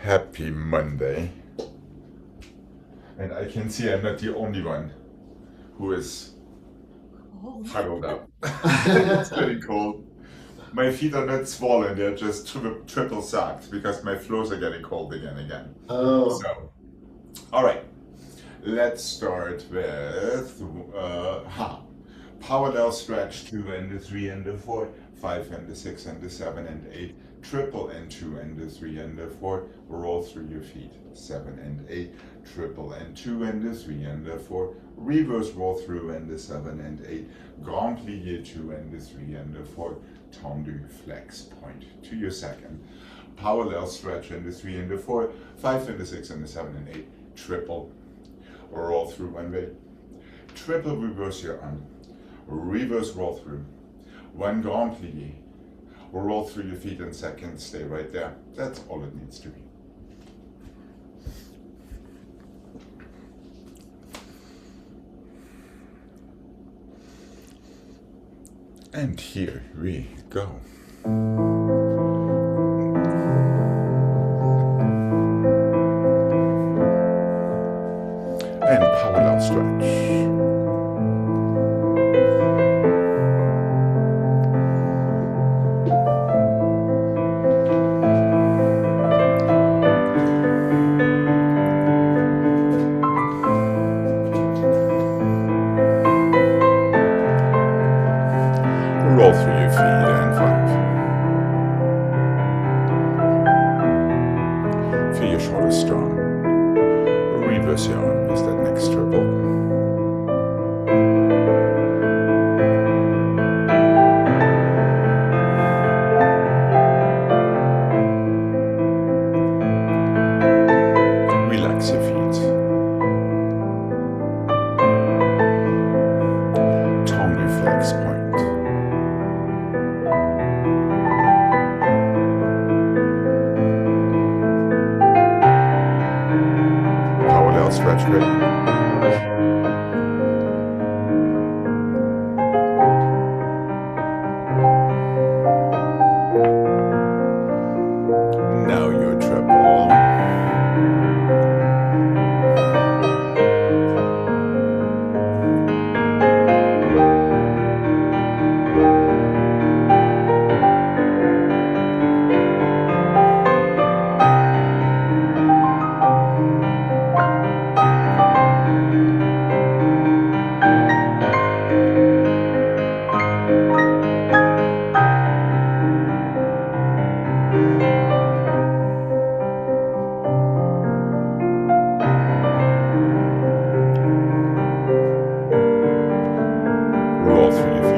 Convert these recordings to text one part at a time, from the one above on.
Happy Monday. And I can see I'm not the only one who is huddled up. It's pretty cold. My feet are not swollen, they're just triple socked because my floors are getting cold again. Oh. So, all right, let's start with parallel stretch 2 and the 3 and the 4, 5 and the 6 and the 7 and 8, triple and 2 and the 3 and the 4, roll through your feet, 7 and 8, triple and 2 and the 3 and the 4, reverse roll through and the 7 and 8, grand plie 2 and the 3 and the 4, tendu flex point to your second, parallel stretch in the 3 and the 4, 5 and the 6 and the 7 and 8, triple, roll through one way, triple reverse your arm, reverse roll through, one grand plie, roll through your feet in second, stay right there. That's all it needs to be. And here we go. And parallel stretch. Roll through your feet and 5. Feel your shoulders strong. Reverse your arm with that next triple. Relax your feet. Tendu flex point. Parallel stretch grip. Now your triple. Roll through your feet.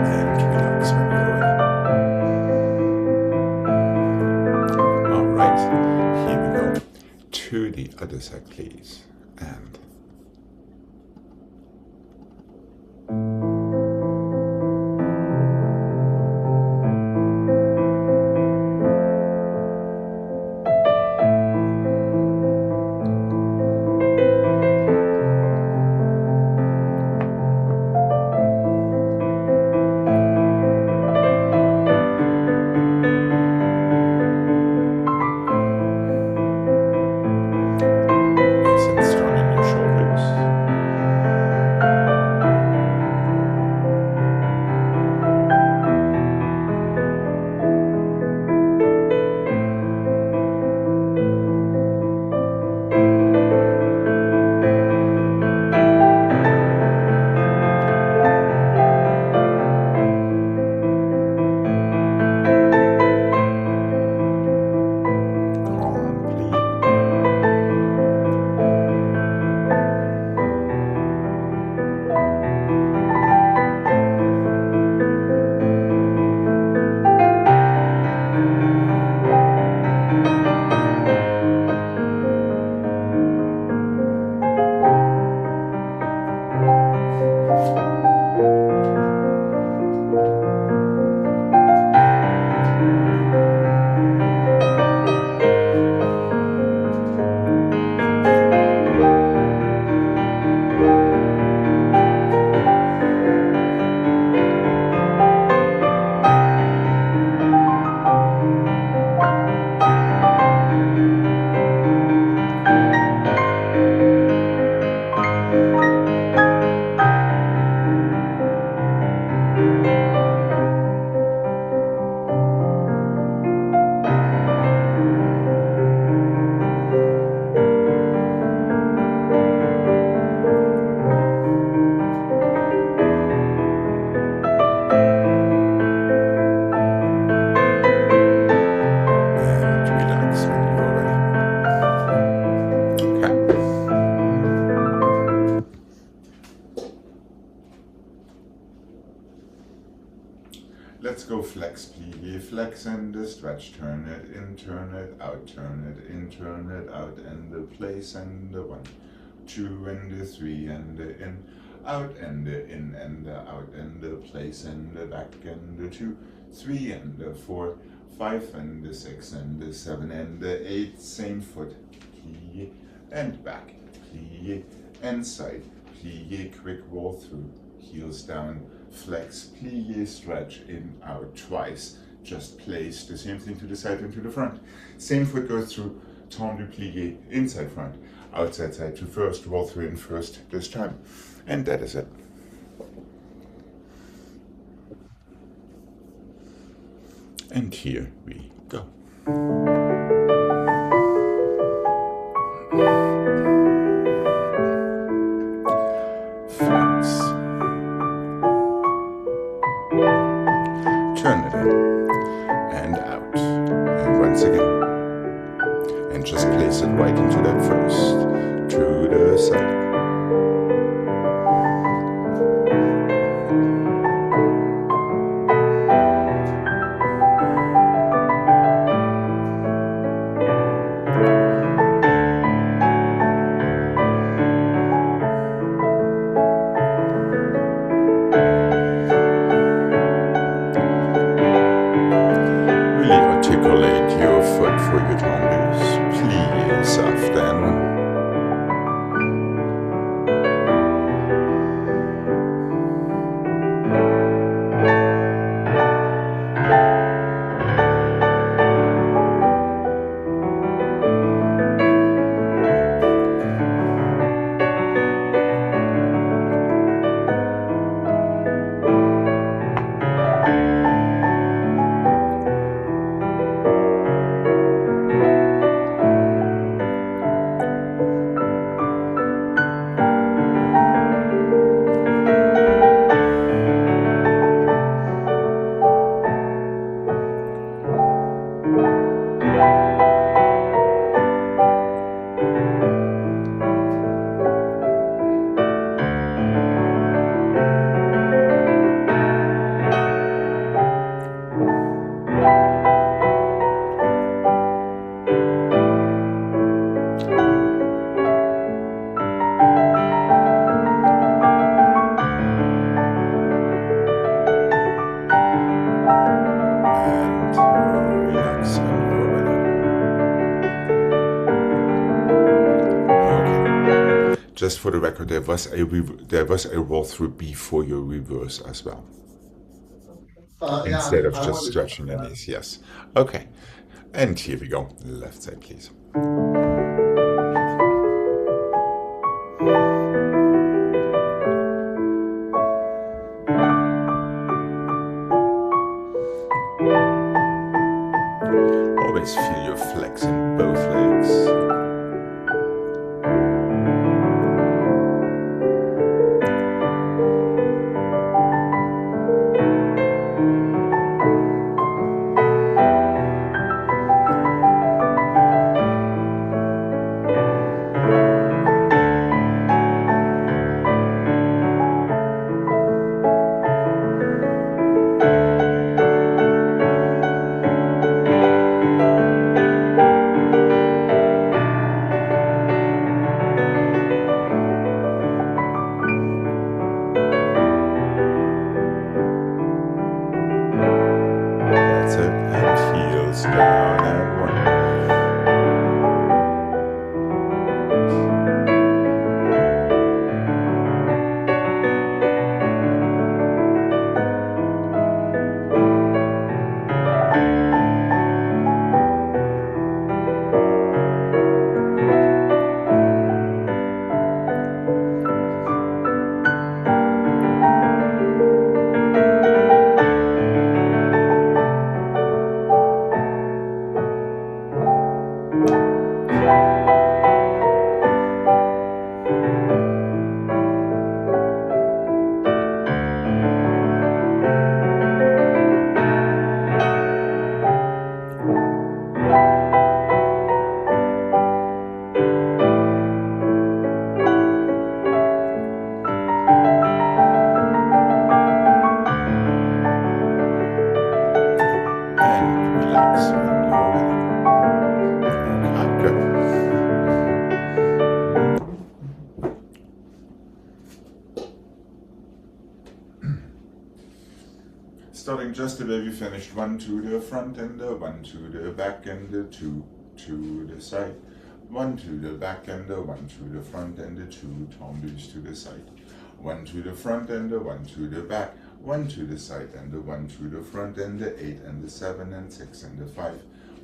And relax when you're ready. All right, here we go. To the other side, please. And nice and strong in your stretch, turn it in, turn it out, turn it in, turn it out, and the place, and the 1, 2, and the 3, and the in, out, and the in, and the out, and the place, and the back, and the 2, 3, and the 4, 5, and the 6, and the 7, and the 8, same foot, plie, and back, plie, and side, plie, quick roll through, heels down, flex, plie, stretch, in, out, twice, just place the same thing to the side and to the front. Same foot goes through, tendu, plie, inside, front, outside, side to first, roll through in first this time. And that is it. And here we go. Flex. Turn it in and out. And once again. And just place it right into that first. To the side. Articulate your foot for your tendus. Plie soft and just for the record, there was a roll through before your reverse as well, instead of just stretching the knees. Yes. Okay. And here we go. Left side, please. Always feel your flex in both legs. just about you finished. 1 to the front and the 1 to the back and the 2 to the side. 1 to the back and the 1 to the front and the 2 tendus to the side. 1 to the front and the 1 to the back. 1 to the side and the 1 to the front and the 8 and the 7 and 6 and the 5.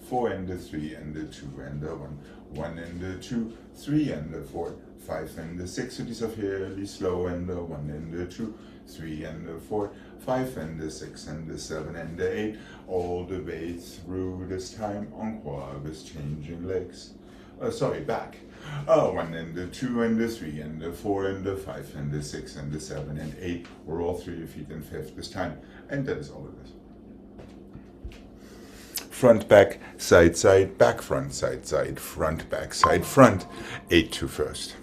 4 and the 3 and the 2 and the 1. 1 and the 2, 3 and the 4. 5 and the 6, so these are fairly slow, and the 1 and the 2, 3 and the 4, 5 and the 6 and the 7 and the 8, all the way through this time. Encore with changing legs. Back. 1 and the 2 and the 3 and the 4 and the 5 and the 6 and the 7 and 8, we're all through your feet in fifth this time. And that is all it is. Front, back, side, back, front, side, front, back, side, front. 8 to first.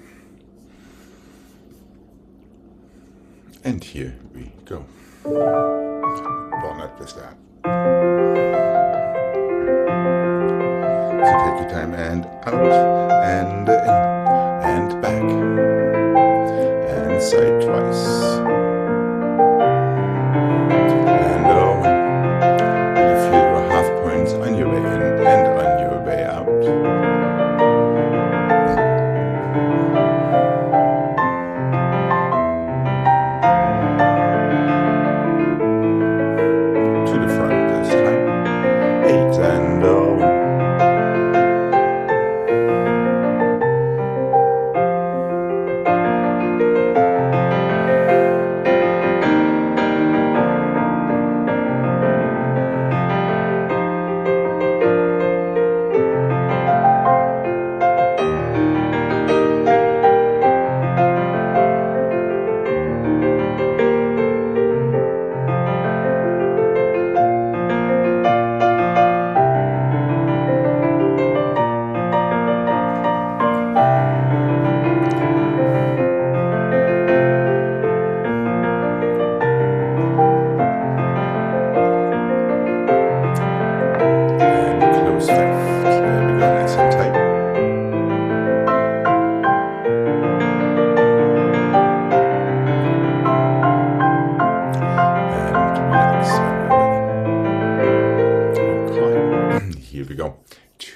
And here we go. Walnut with that. So take your time and out and in and back and side twice. And over. You feel your half points on your way in and on your way out.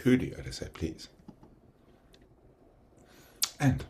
To the other side, please. And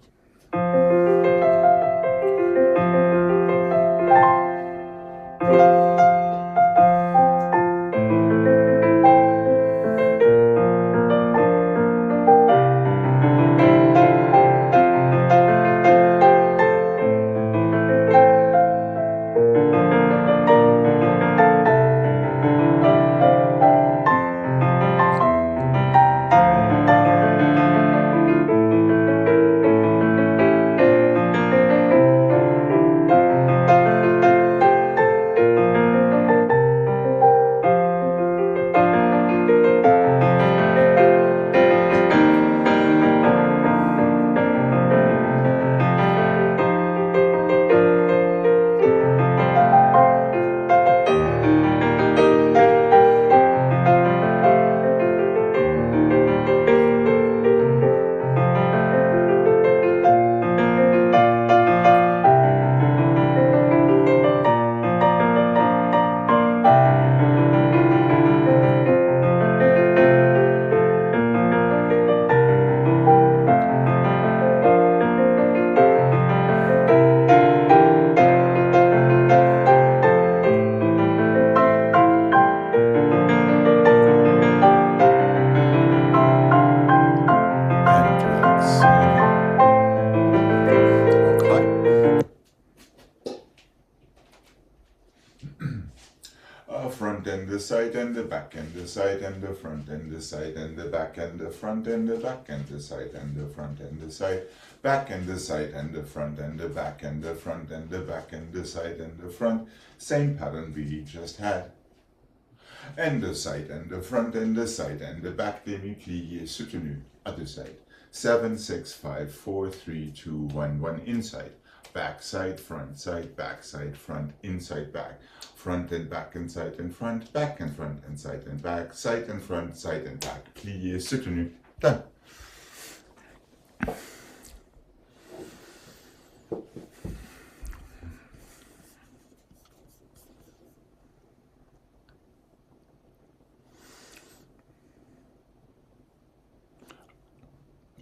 front and the side and the back and the side and the front and the side and the back and the front and the back and the side and the front and the side, back and the side and the front and the back and the front and the back and the side and the front. Same pattern we just had. And the side and the front and the side and the back, demi-plié soutenu, other side. 7, 6, 5, 4, 3, 2, 1, 1 inside. Back side, front, inside, back. Front and back and side and front, back and front and side and back, side and front, side and back. Plié soutenu. Done.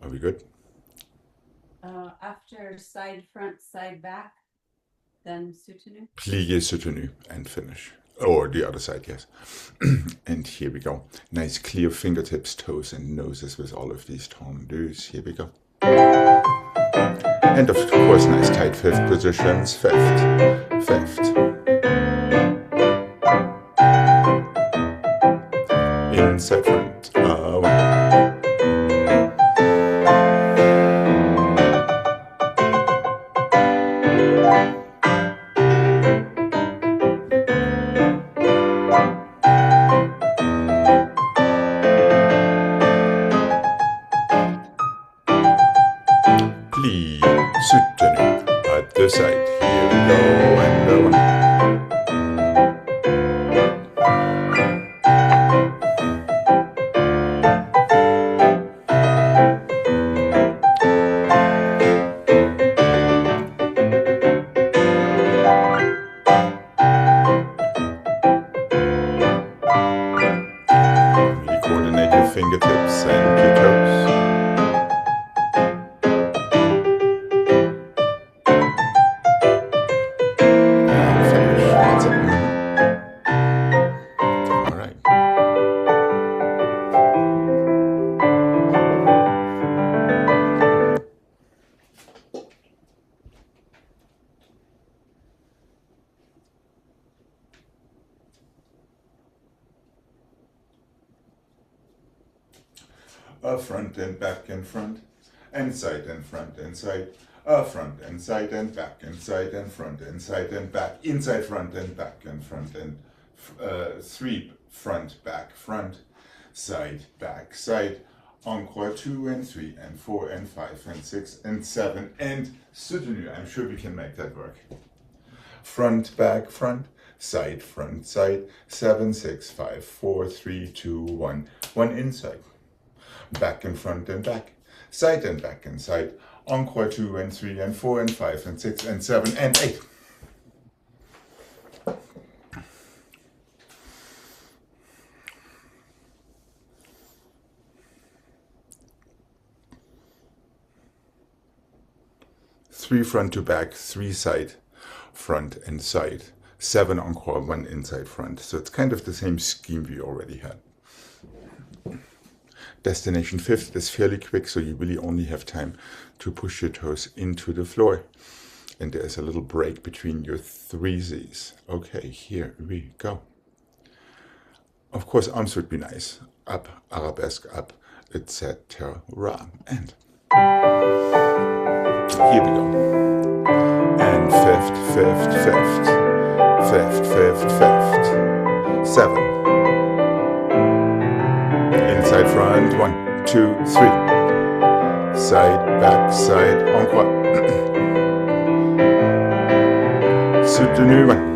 Are we good? After side, front, side, back, then soutenu. Plie soutenu and finish. Or the other side, yes. And here we go. Nice clear fingertips, toes, and noses with all of these tendus. Here we go. And of course, nice tight fifth positions. Fifth, fifth. Inside front. Plie soutenu at the side. Here we go. And one. Really coordinate your fingertips and your toes. Front and back and front, and side and front and side, front and side and back and side and front and side and back, inside front and back and front and three front, back, front, side, back, side, encore 2 and 3 and 4 and 5 and 6 and 7 and soutenu. I'm sure we can make that work. Front, back, front, side, front, side, 7, 6, 5, 4, 3, 2, 1, 1 inside. Back and front and back, side and back and side, encore 2 and 3 and 4 and 5 and 6 and 7 and 8. Three front to back, 3 side, front and side, 7 encore, 1 inside front. So it's kind of the same scheme we already had. Destination fifth is fairly quick, so you really only have time to push your toes into the floor. And there's a little break between your 3 Z's. Okay, here we go. Of course, arms would be nice. Up, arabesque, up, etc. And here we go. And fifth, fifth, fifth, fifth, fifth, fifth, 7. Inside front, 1, 2, 3. Side, back, side, encore. Soutenu, 1.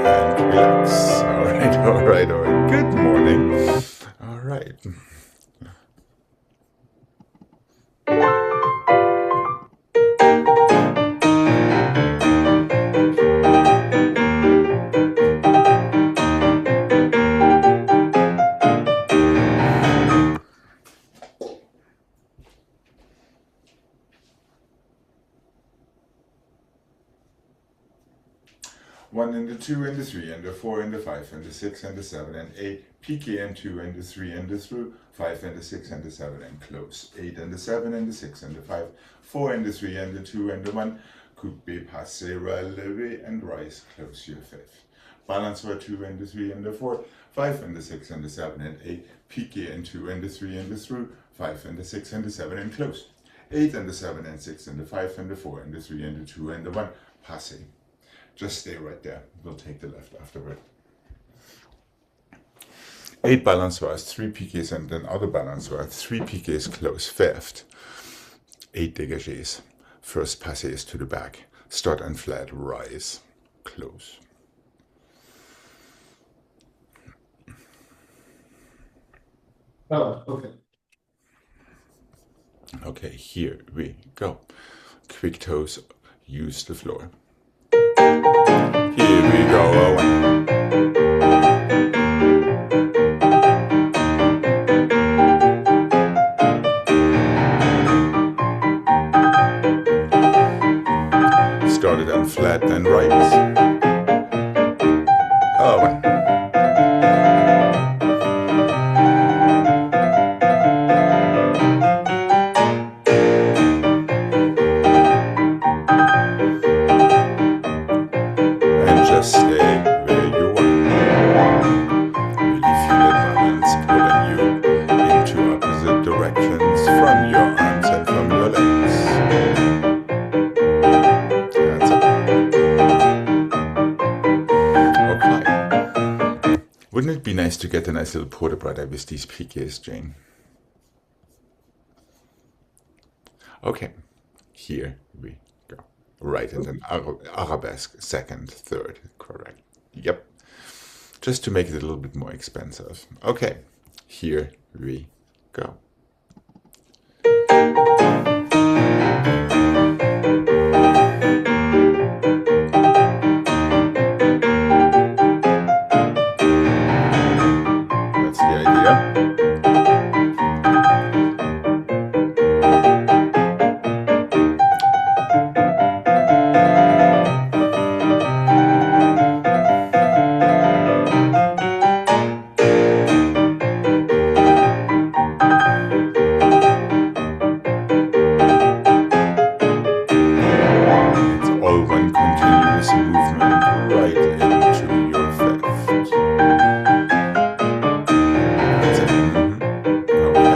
And relax. All right. Good morning. All right. One and the 2 and the 3 and the 4 and the 5 and the 6 and the 7 and 8. Piqué and 2 and the 3 and the through. 5 and the 6 and the 7 and close. 8 and the 7 and the 6 and the 5. 4 and the 3 and the 2 and the 1. Coupé, passé, relevé, and rise. Close your 5th. Balance for 2 and the 3 and the 4. 5 and the 6 and the 7 and 8. Piqué and 2 and the 3 and the through. 5 and the 6 and the 7 and close. 8 and the 7 and 6 and the 5 and the 4 and the 3 and the 2 and the 1. Passé. Just stay right there. We'll take the left afterward. 8 balance bars, 3 piqués, and then other balance bar, 3 piqués close, 5th. 8 dégagés. First passés to the back. Start and flat, rise, close. Oh, okay. Okay, here we go. Quick toes use the floor. Here we go, Owen. Started on flat, then right. Owen. And just stay where you are. Really feel the balance pulling you into opposite directions from your arms and from your legs. That's it. Okay. Wouldn't it be nice to get a nice little porta brother with these piqués, Jane? Okay, here we go. Right, and then arabesque, second, third, correct. Yep. Just to make it a little bit more expensive. Okay, here we go. That's the idea. It's all one continuous movement right into your fifth. That's it. Okay.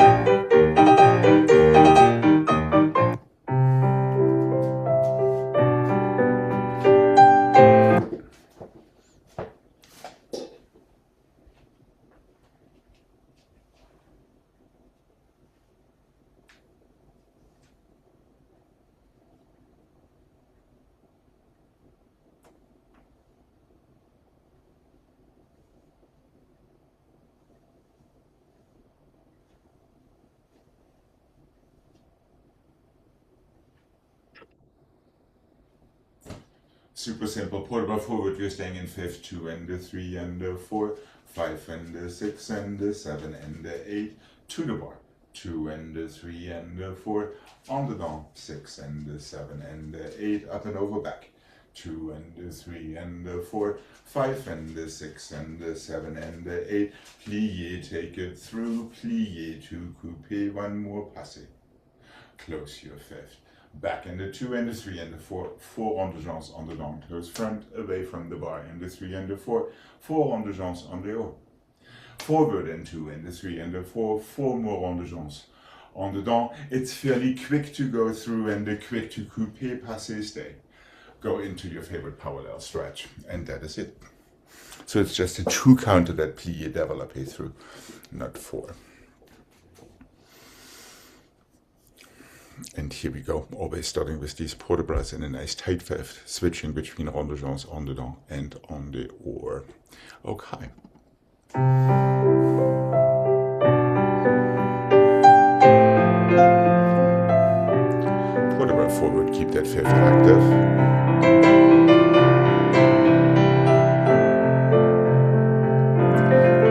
Super simple. Porta bar forward, you're staying in fifth, 2 and the 3 and the 4, 5 and the 6 and the 7 and the 8, to the bar, 2 and the 3 and the 4, on the down, 6 and the 7 and the 8, up and over back, 2 and the 3 and the 4, 5 and the 6 and the 7 and the 8, plié, take it through, plié to coupe, one more passé, close your fifth. Back in the 2 and the 3 and the 4, 4 on the jambes on the down, close front, away from the bar in the 3 and the 4, 4 on the jambes on the haut. Forward in 2 and the 3 and the 4, 4 more on the jambes on the down. It's fairly quick to go through and quick to coupe, passer, stay. Go into your favorite parallel stretch, and that is it. So it's just a 2 counter that plié développé through, not 4. And here we go, always starting with these porta bras in a nice tight fifth, switching between rond de jambes, on the dent, and on the oar. Okay. Porta bra forward, keep that fifth active.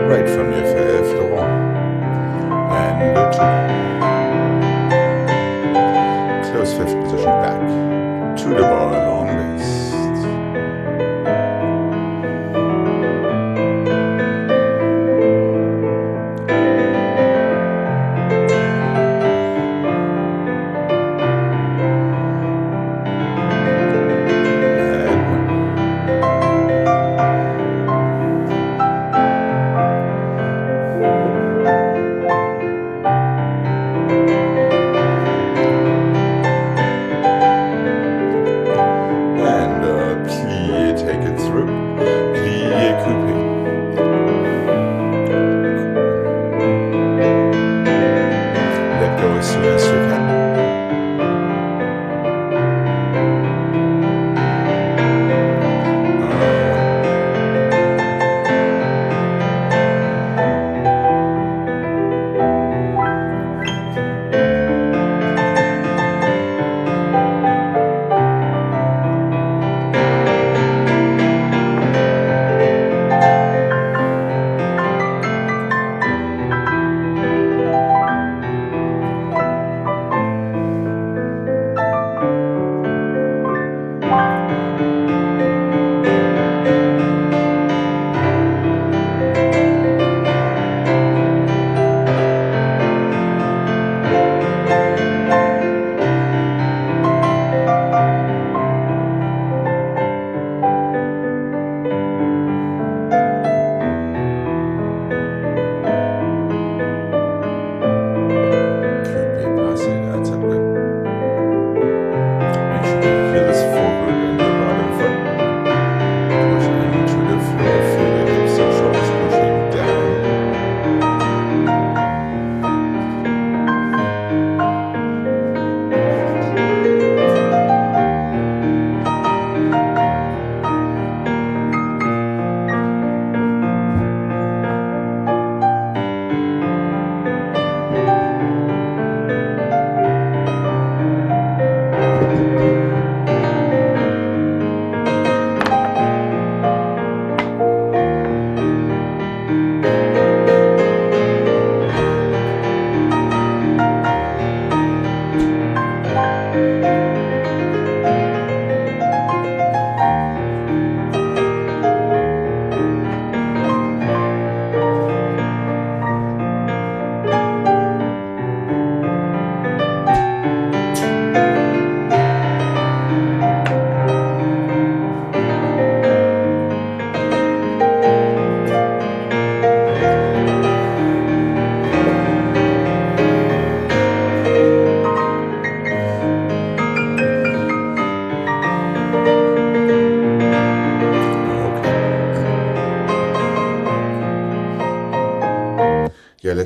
Right from your fifth, rond, and the 2. Close fifth position back to the bar, long waist.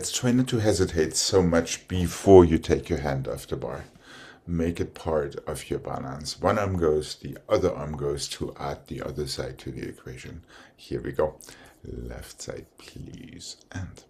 let's try not to hesitate so much before you take your hand off the bar. Make it part of your balance. One arm goes, the other arm goes to add the other side to the equation. Here we go. Left side, please, and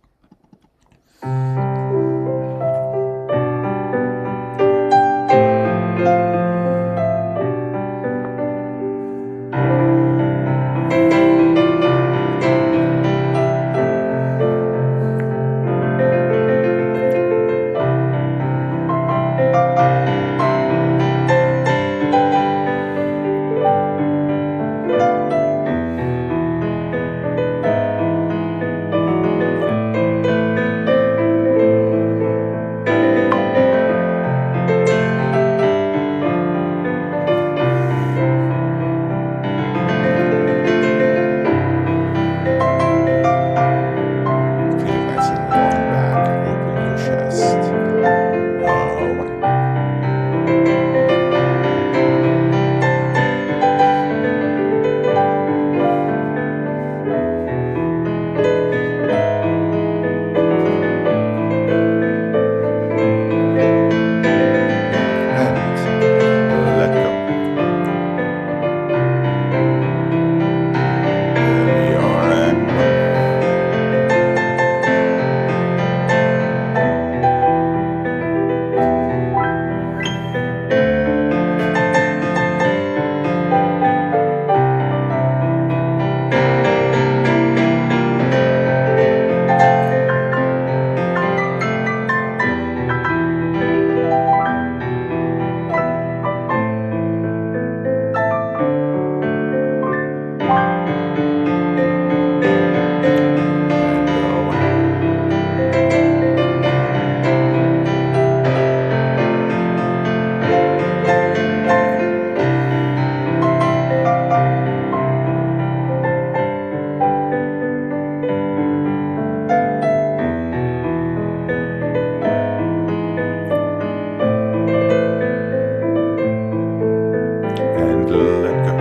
feel nice and long back. Open your chest. One. And let go. There we are, and one. And one. And let go.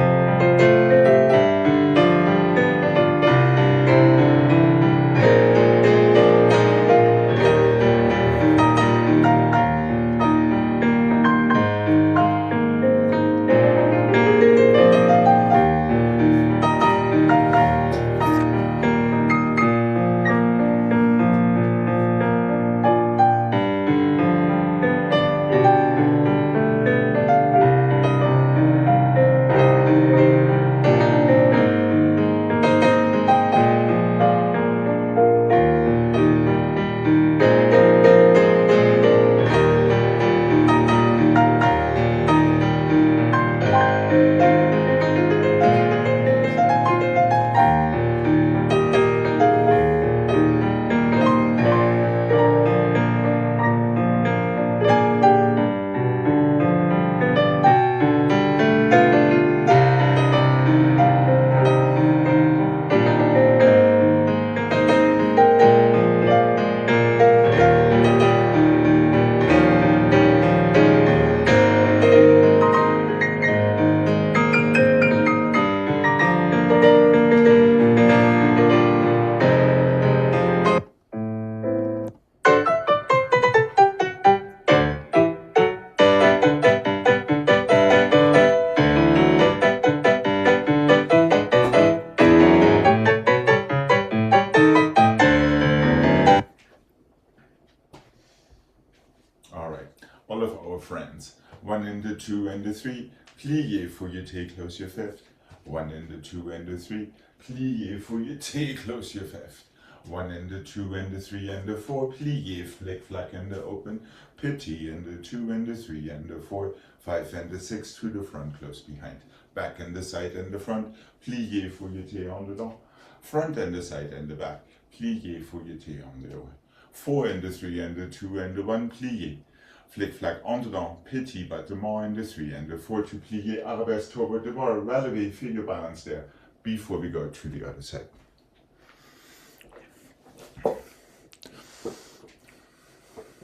All right, all of our friends. One and the two and the three. Plié, fouilleté, close your fifth. One and the two and the three. Plié, fouilleté, close your fifth. One and the two and the three and the four. Plié, flick, flack and the open. Pity and the two and the three and the four. Five and the six to the front, close behind. Back and the side and the front. Plié, fouilleté en dedans. Front and the side and the back. Plié, fouilleté en dehors. Four and the three and the two and the one. Plié. Flick flack en dedans, pity, battement and the three and the four to plié, arabesque toward the bar. Releve, feel your balance there before we go to the other side.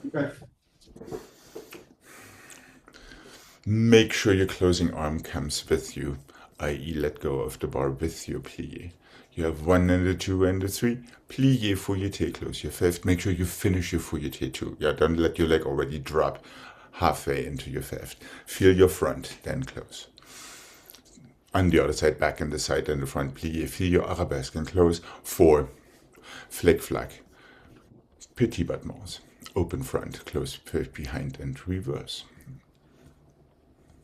Okay. Make sure your closing arm comes with you, i.e. let go of the bar with your plié. You have 1 and a 2 and a 3. Plié, fouetté, close your fifth. Make sure you finish your fouetté too. Yeah, don't let your leg already drop halfway into your fifth. Feel your front, then close. On the other side, back in the side and the front, plié. Feel your arabesque and close. 4. Flick flack. Petit battements. Open front, close behind and reverse.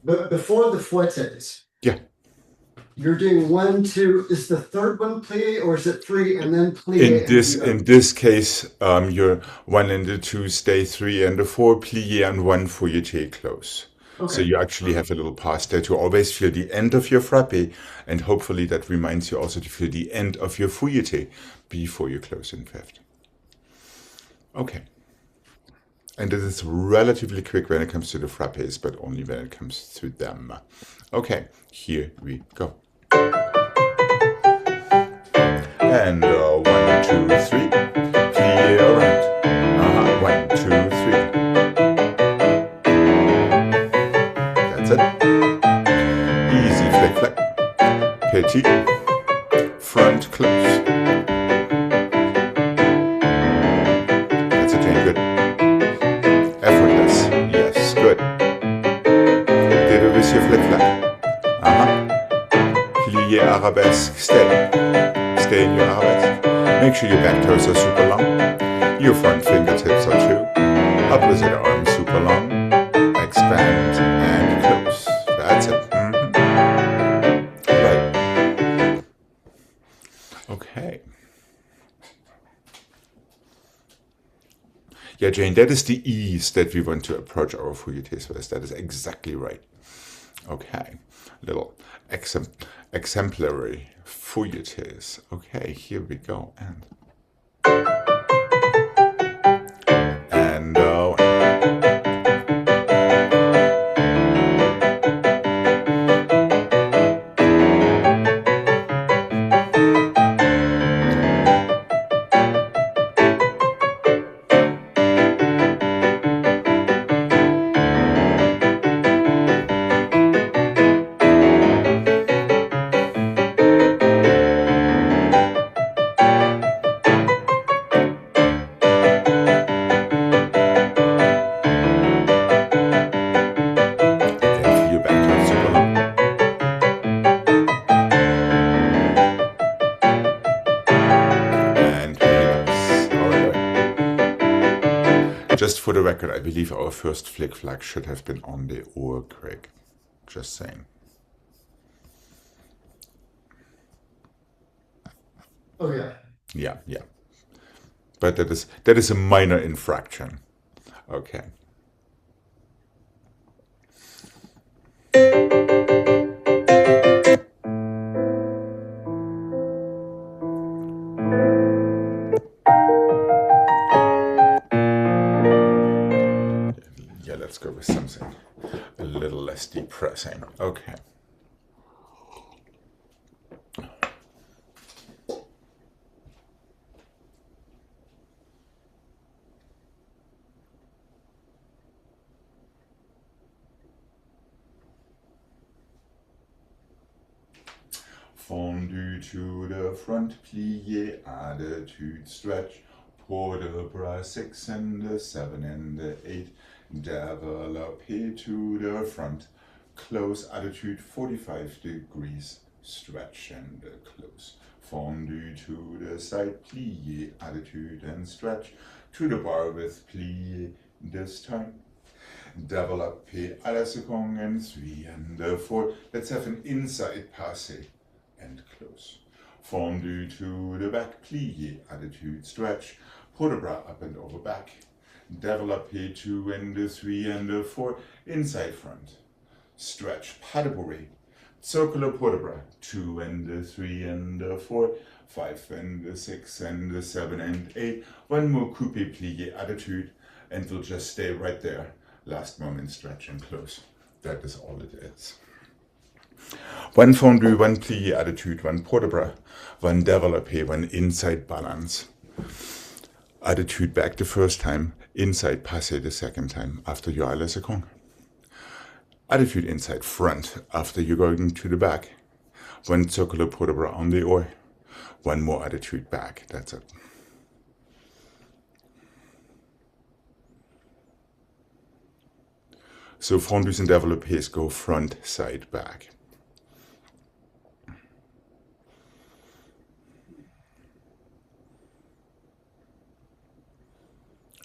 But before the fouettes, Yeah. you're doing 1, 2. Is the third one plie or is it 3 and then plie? In this case, your 1 and the 2 stay, 3 and the 4 plié, and 1 fouetté close. Okay. So you actually have a little pause there to always feel the end of your frappe, and hopefully that reminds you also to feel the end of your fouetté before you close in fifth. Okay. And this is relatively quick when it comes to the frappes, but only when it comes to them. Okay, here we go. And 1, 2, 3. Plie around. 1, 2, 3. That's it. Easy flick flack. Petit. Front close. That's it, Jane. Good. Effortless. Yes, good. Did it with your flick flack. Plie arabesque. Stay. Stay in your arabesque. Make sure your back toes are super long. Your front fingertips are too. Opposite arm super long. Expand and close. That's it. Right. Okay. Yeah, Jane, that is the ease that we want to approach our fouettés with. That is exactly right. Okay, little exemplary fouettés. Okay, here we go. And just for the record, I believe our first flick flack should have been on the or Gregg. Just saying. Oh yeah. Yeah, yeah. But that is a minor infraction. Okay. Yeah, let's go with something a little less depressing. Okay. Fondu to the front, plié, attitude, stretch, port de bras, 6 and the 7 and the 8, développé to the front, close attitude, 45 degrees, stretch and close. Fondu to the side, plié, attitude and stretch, to the bar with plié this time. Développé à la seconde and 3 and the 4. Let's have an inside passé and close. Fondu to the back, plié, attitude, stretch, port de bras up and over back. Développé 2 and the 3 and the 4, inside front. Stretch, pas de bourrée. Circular port de bras, 2 and the 3 and the 4, 5 and the 6 and the 7 and 8. One more coupé, plié, attitude, and we'll just stay right there. Last moment, stretch and close. That is all it is. One fondu, one plié attitude, one port de bras, one développé, one inside balance. Attitude back the first time, inside passé the second time after your à la seconde. Attitude inside front after you're going to the back. One circular port de bras on the oar. One more attitude back. That's it. So fondus and développés go front, side, back.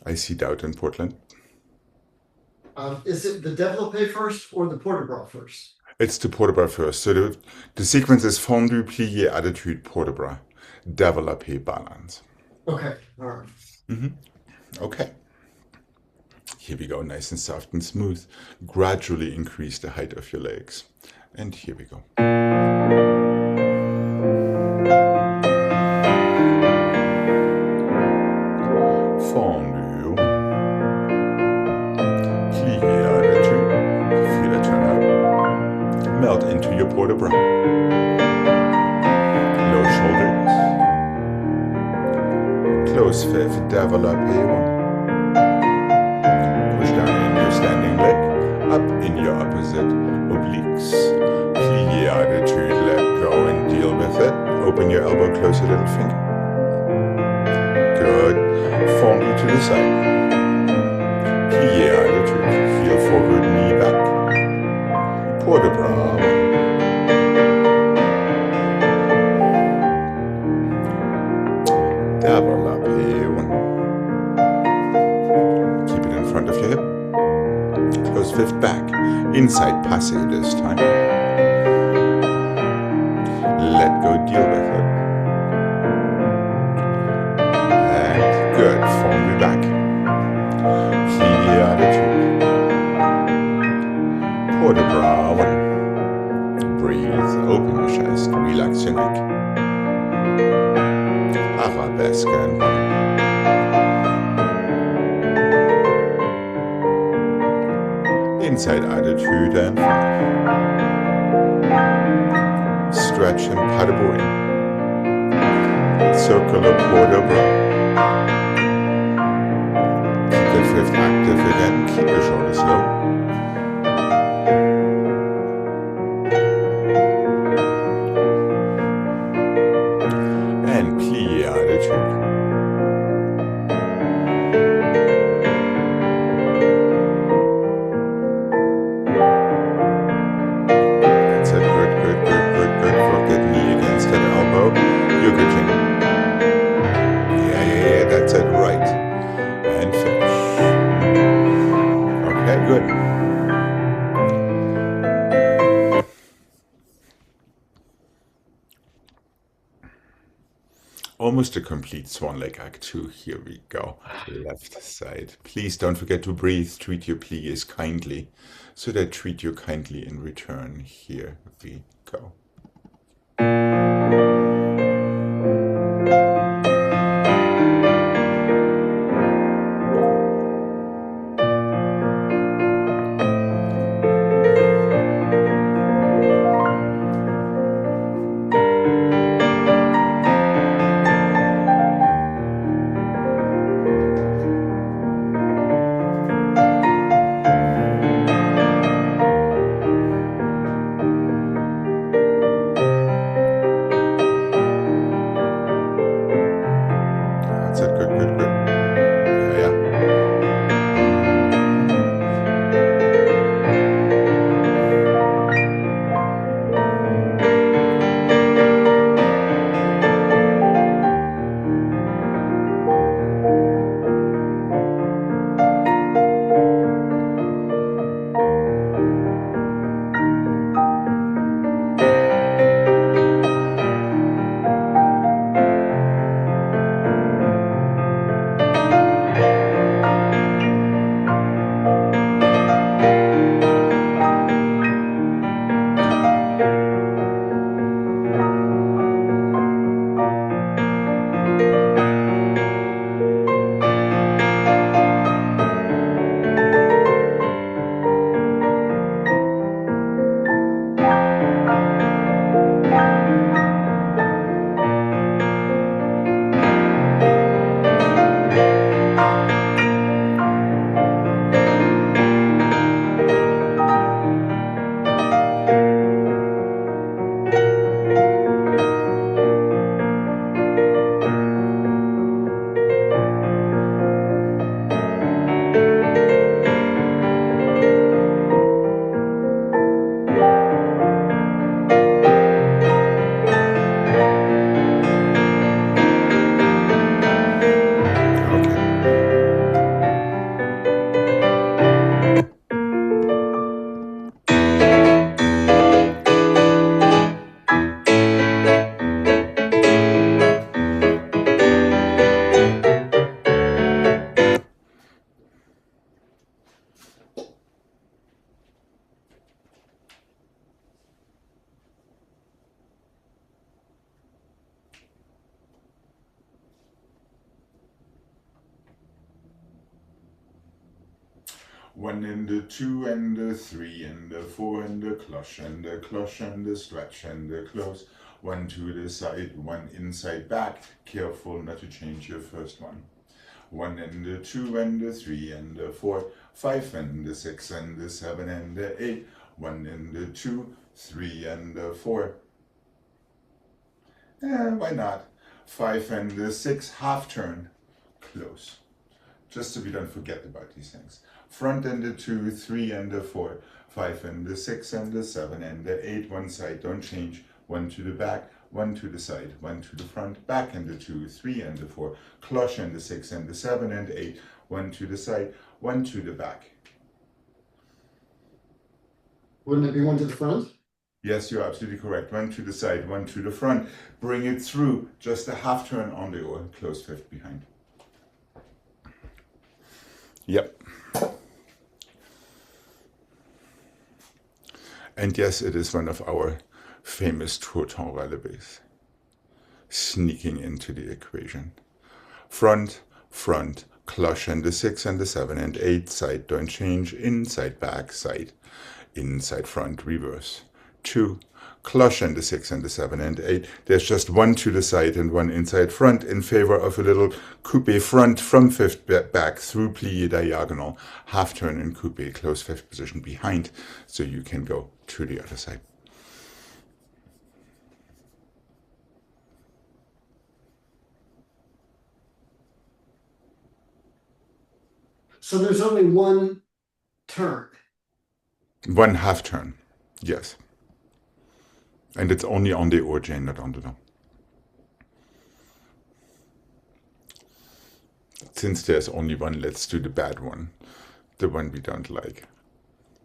I see doubt in Portland. Is it the développé first or the port de bras first? It's the port de bras first. So the sequence is fondu, plié, attitude, port de bras, développé, balance. Okay, all right. Okay. Here we go, nice and soft and smooth. Gradually increase the height of your legs. And here we go. Fondu. Plié attitude. Feel it turn out. Melt into your port de bras. Low shoulders. Close fifth, développé one. Push down in your standing leg, up in your opposite obliques. Plié attitude, let go and deal with it. Open your elbow, close your little finger. Good. Fondu to the side. Plié attitude, heel forward, knee back. Port de bras. Développé one. Keep it in front of your hip. Close fifth back. Inside passe this time. Let go, deal with it. And good. Fondu back. Plié attitude. Port de bras one. Breathe. Open your chest. Relax your neck. Arabesque and one. Inside attitude and five. Stretch and paddleboard. Circular port de bras. Keep the fifth active again. Keep your shoulders low. And plié attitude. That's it. Good, good, good, good, good. Crooked knee against that elbow. You're good, Jenny. Yeah, that's it. Right. And finish. Okay, good. Almost a complete swan lake act 2. Here we go. Left side. Please don't forget to breathe. Treat your pliés kindly. So they treat you kindly in return. Here we go. 1 and the 2 and the 3 and the 4 and the clutch and the stretch and the close. 1 to the side, 1 inside back. Careful not to change your first one. 1 and the 2 and the 3 and the 4, 5 and the 6 and the 7 and the 8. 1 and the 2, 3 and the 4. Why not? 5 and the 6, half turn, close. Just so we don't forget about these things. Front and the 2, 3 and the 4, 5 and the 6 and the 7 and the 8. One side, don't change. 1 to the back, 1 to the side, 1 to the front, back and the 2, 3 and the 4, cloche and the 6 and the 7 and 8. 1 to the side, 1 to the back. Wouldn't it be 1 to the front? Yes, you're absolutely correct. 1 to the side, 1 to the front. Bring it through. Just a half turn on the oar. Close fifth behind. Yep. And yes, it is one of our famous Tourton relevés. Sneaking into the equation. Front, front, cloche and the 6 and the 7 and 8. Side, don't change. Inside, back, side. Inside, front, reverse. 2, cloche and the 6 and the 7 and 8. There's just 1 to the side and 1 inside front in favor of a little coupe front from fifth back through plie diagonal, half turn in coupe, close fifth position behind, so you can go to the other side. So there's only 1 turn. 1 half turn, yes. And it's only on the oar chain, not on the dome. Since there's only 1, let's do the bad one. The one we don't like.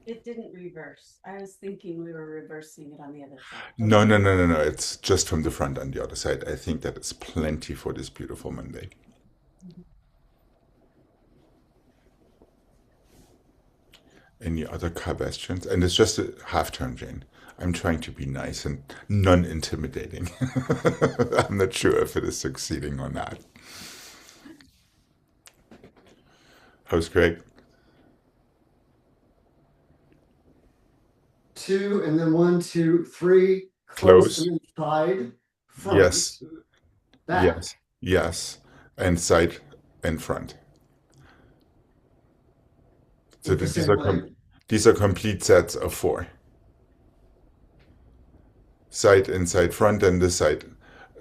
It didn't reverse. I was thinking we were reversing it on the other side. No. It's just from the front on the other side. I think that is plenty for this beautiful Monday. Any other questions? And it's just a half turn, Jane. I'm trying to be nice and non-intimidating. I'm not sure if it is succeeding or not. How's Greg? 2 and then 1, 2, 3. Close. And then side. Front. Yes. Back. Yes. And side and front. So these are complete sets of 4. Side, inside, front, and the side.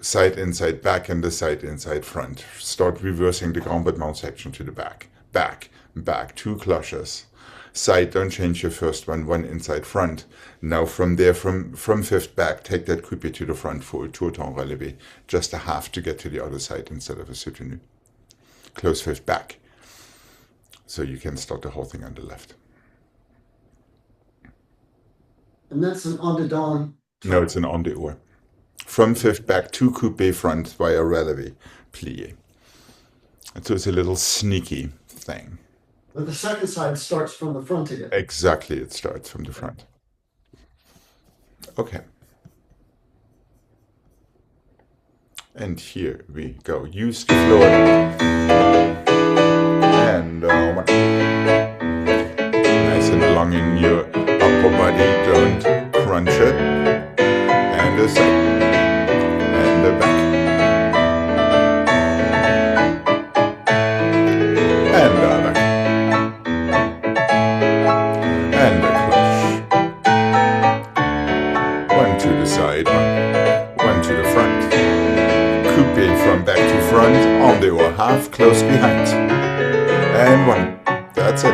Side, inside, back, and the side, inside, front. Start reversing the grand battement section to the back. Back, back, 2 cloches. Side, don't change your first one, 1 inside, front. Now from there, from fifth back, take that coupe to the front for a Tourton relevé. Just a half to get to the other side instead of a soutenu. Close fifth back. So you can start the whole thing on the left. And that's an on the dawn. No, it's an on the oar. From fifth back to coupe front via relevé, plie. And so it's a little sneaky thing. But the second side starts from the front again. Exactly, it starts from the front. Okay. And here we go. Use the floor. And nice and long in your upper body. Don't crunch it. And the side. And the back. And the back. And the clutch. 1 to the side. 1 to the front. Coupe from back to front, on the oar half, close behind. And 1. That's it. 1.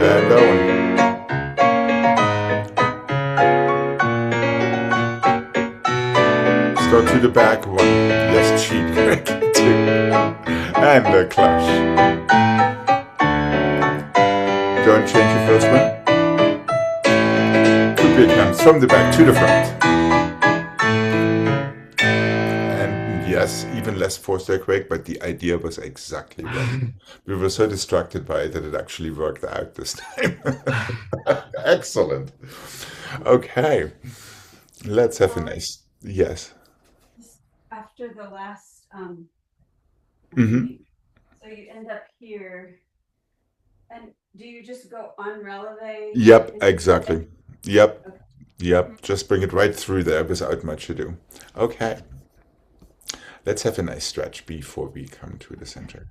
And 1. Start to the back, 1. Yes, cheat, Greg. 2. And the clutch. Don't change your first one. Coupe comes from the back to the front. And yes, even less force there, Gregg, but the idea was exactly right. We were so distracted by it that it actually worked out this time. Excellent. Okay. Let's have a nice... Yes. After the last Mm-hmm. So you end up here. And do you just go on releve? Yep, And exactly. Yep, okay. yep. Just bring it right through there without much ado. Okay, let's have a nice stretch before we come to the center.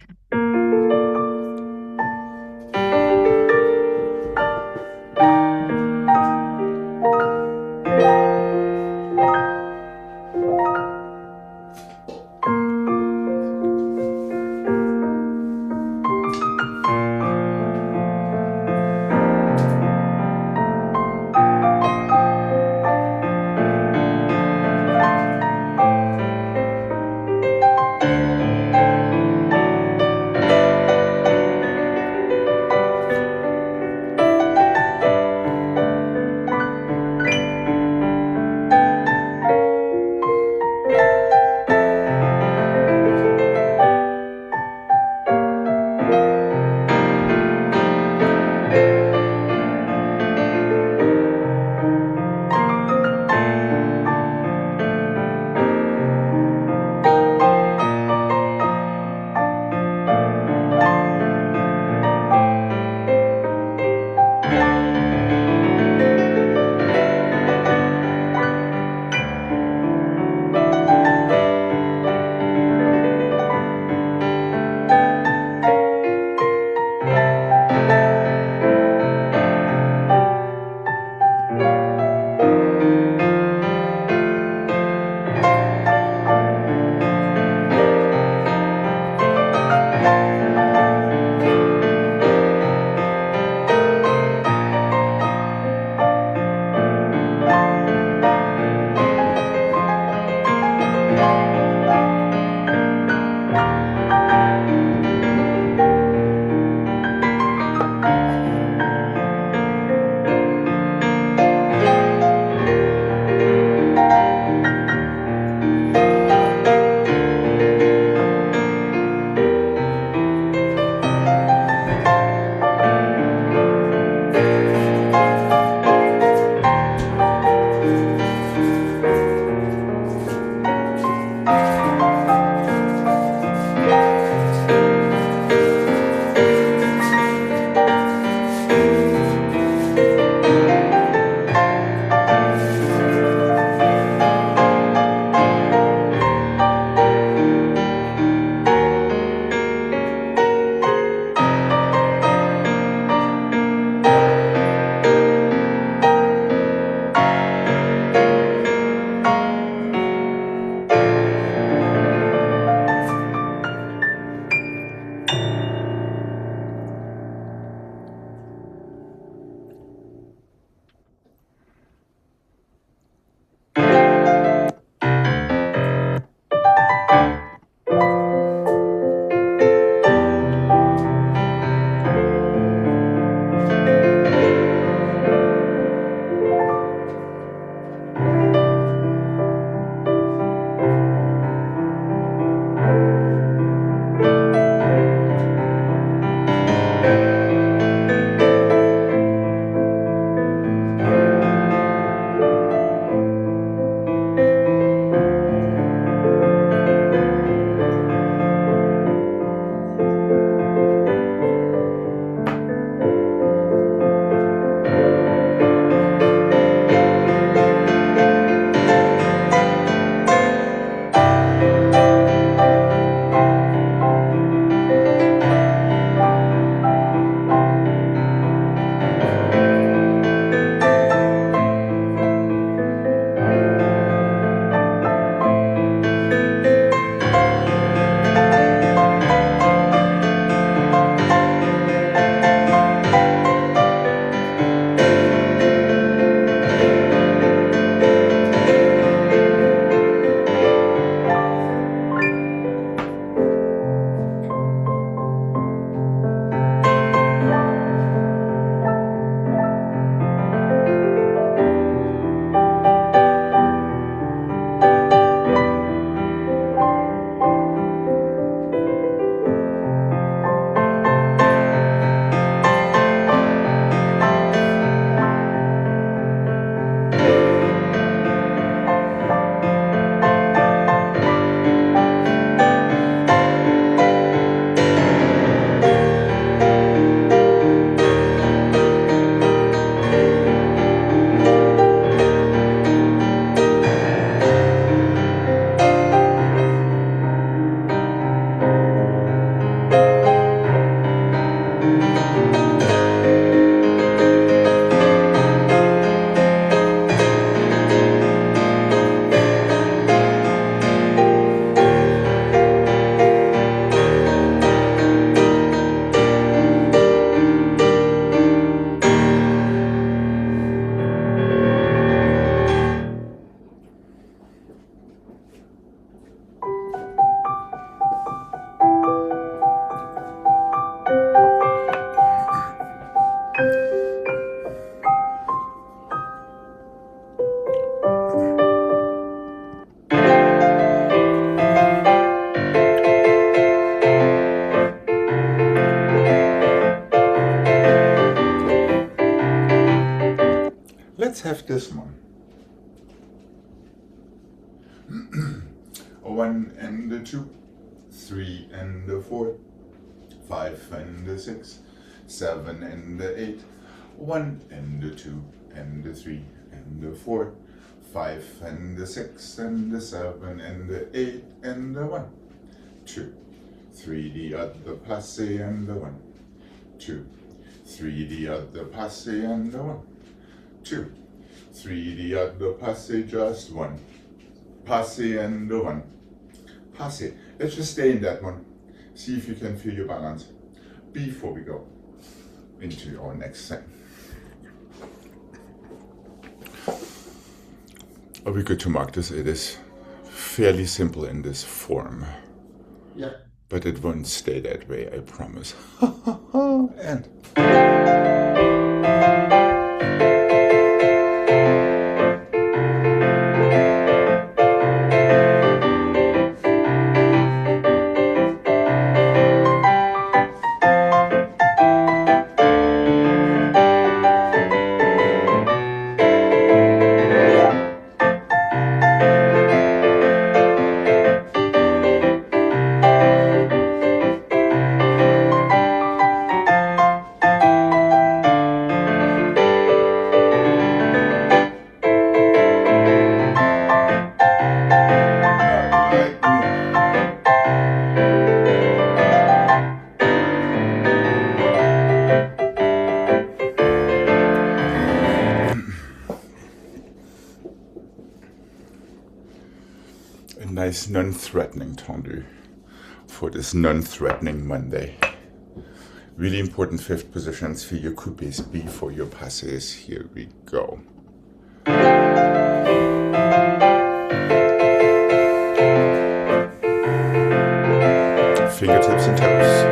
have this one. 1 and a 2, 3 and a 4, 5 and a 6, 7 and a 8, 1 and a 2 and a 3 and a 4, 5 and a 6 and a 7 and a 8 and a 1, 2, 3 the other passe and a 1, 2, 3 the other passe and a 1, 2, 3 the other passe, just 1, passe and a 1, passe. Let's just stay in that one. See if you can feel your balance before we go into our next thing. Are we good to mark this? It is fairly simple in this form. Yeah. But it won't stay that way, I promise. And a nice non-threatening tendu for this non-threatening Monday. Really important fifth positions for your coupes before your passes. Here we go. Fingertips and toes.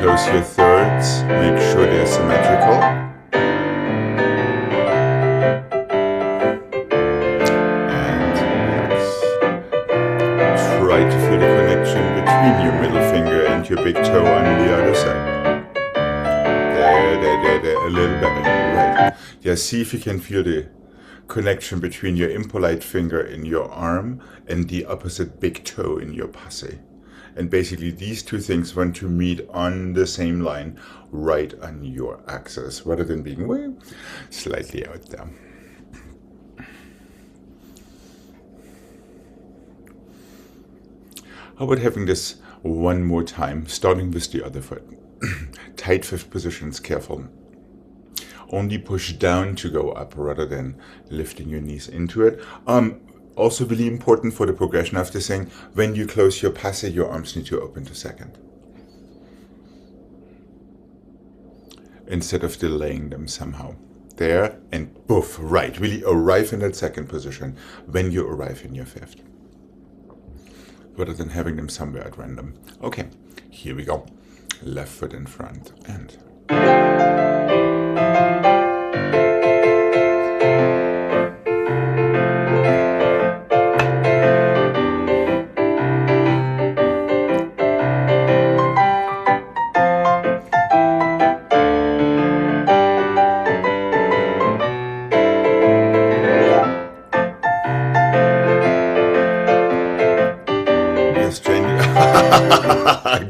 Close your thirds, make sure they're symmetrical. And try to feel the connection between your middle finger and your big toe on the other side. There, a little better, right. Yeah, see if you can feel the connection between your impolite finger in your arm and the opposite big toe in your passe. And basically these two things want to meet on the same line, right on your axis, rather than being way slightly out there. How about having this one more time, starting with the other foot. Tight fifth positions, careful. Only push down to go up rather than lifting your knees into it. Also really important for the progression of this thing, when you close your passe, your arms need to open to second. Instead of delaying them somehow. There and poof, right. Really arrive in that second position when you arrive in your fifth. Rather than having them somewhere at random. Okay, here we go. Left foot in front and...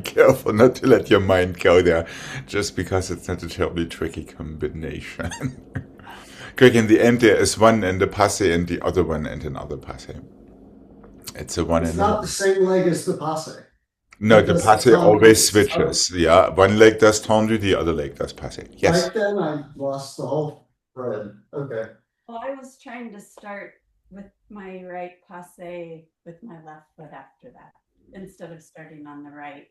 Careful not to let your mind go there, just because it's not a terribly tricky combination. Gregg, in the end there is one in the passe and the other one and another passe. It's a one It's and not one. the same leg as the passe. No, It the does passe tendu. always switches. Yeah, one leg does tendu, the other leg does passe. Yes. Right then I lost the whole thread. Okay. Well, I was trying to start with my right passe with my left foot after that, instead of starting on the right.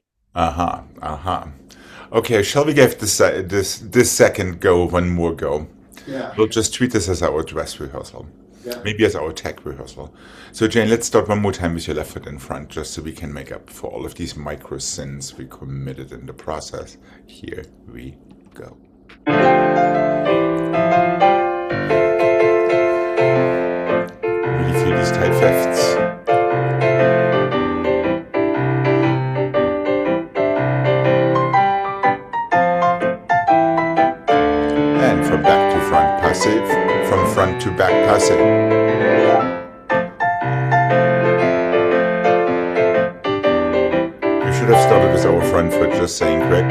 Okay, shall we give this second go one more go? Yeah. We'll just treat this as our dress rehearsal. Yeah. Maybe as our tech rehearsal. So Jane, let's start one more time with your left foot in front, just so we can make up for all of these micro sins we committed in the process. Here we go. Really feel these tight fifths. And from back to front passive, from front to back passive. We should have started with our front foot, just saying, Gregg.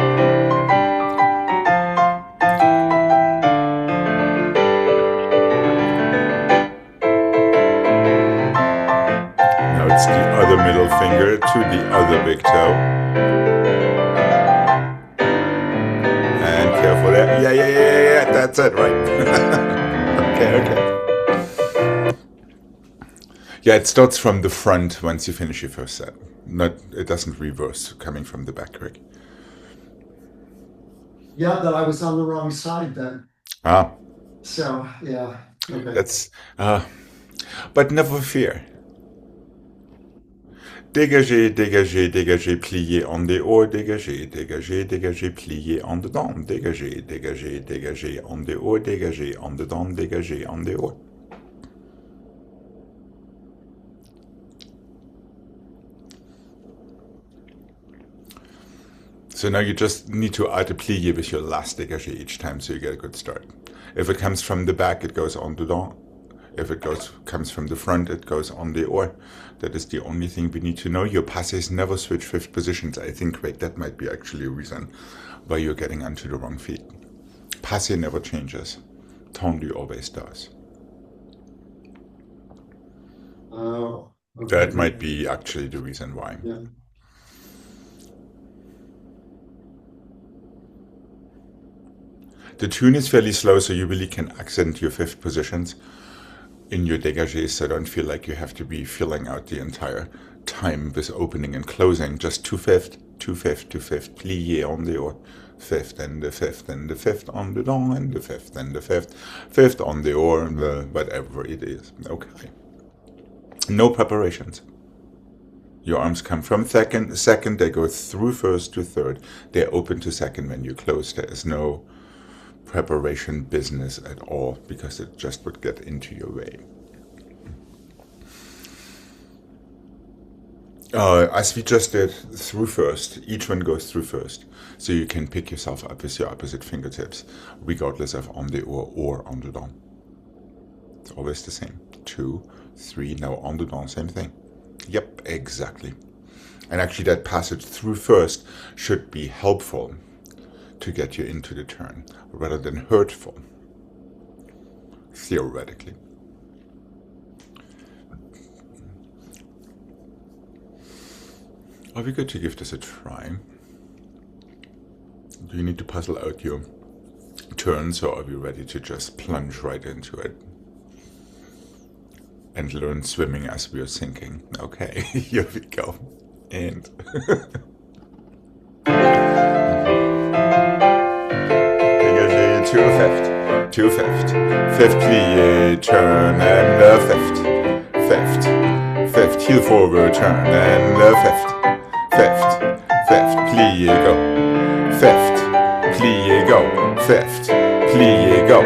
Now it's the other middle finger to the other big toe. And careful there. Yeah, that's it, right? Okay. Yeah, it starts from the front once you finish your first set. It doesn't reverse coming from the back, Gregg. Yeah, that I was on the wrong side then. Ah. So, yeah. Okay. That's, but never fear. Dégager, dégager, dégager, plier en dehors, dégager, dégager, dégager, plier en dedans, dégager, dégager, dégager en dehors, dégager en dedans, dégager en dehors. So now you just need to add a plié with your last dégagé each time so you get a good start. If it comes from the back, it goes en dedans. If it comes from the front, it goes en dehors. That is the only thing we need to know. Your passes never switch fifth positions. I think, Gregg, that might be actually a reason why you're getting onto the wrong feet. Passé never changes. Tendu always does. Oh. Okay. That might be actually the reason why. Yeah. The tune is fairly slow, so you really can accent your fifth positions in your dégagés, so don't feel like you have to be filling out the entire time with opening and closing. Just two fifth, plié en dehors, fifth and the fifth and the fifth en dedans and the fifth and the fifth en dehors, and whatever it is. Okay. No preparations. Your arms come from second, they go through first to third. They're open to second when you close. There is no preparation business at all, because it just would get into your way. As we just did, through first, each one goes through first, so you can pick yourself up with your opposite fingertips, regardless of en dehors or en dedans. It's always the same. 2, 3, now en dedans, same thing. Yep, exactly. And actually that passage through first should be helpful to get you into the turn, rather than hurtful, theoretically. Are we good to give this a try? Do you need to puzzle out your turns, or are we ready to just plunge right into it and learn swimming as we are sinking? Okay, here we go. And two fifth, fifth plié, turn and a fifth, heel forward, turn and a fifth, plié, go, fifth, plié, go, fifth, plié, go.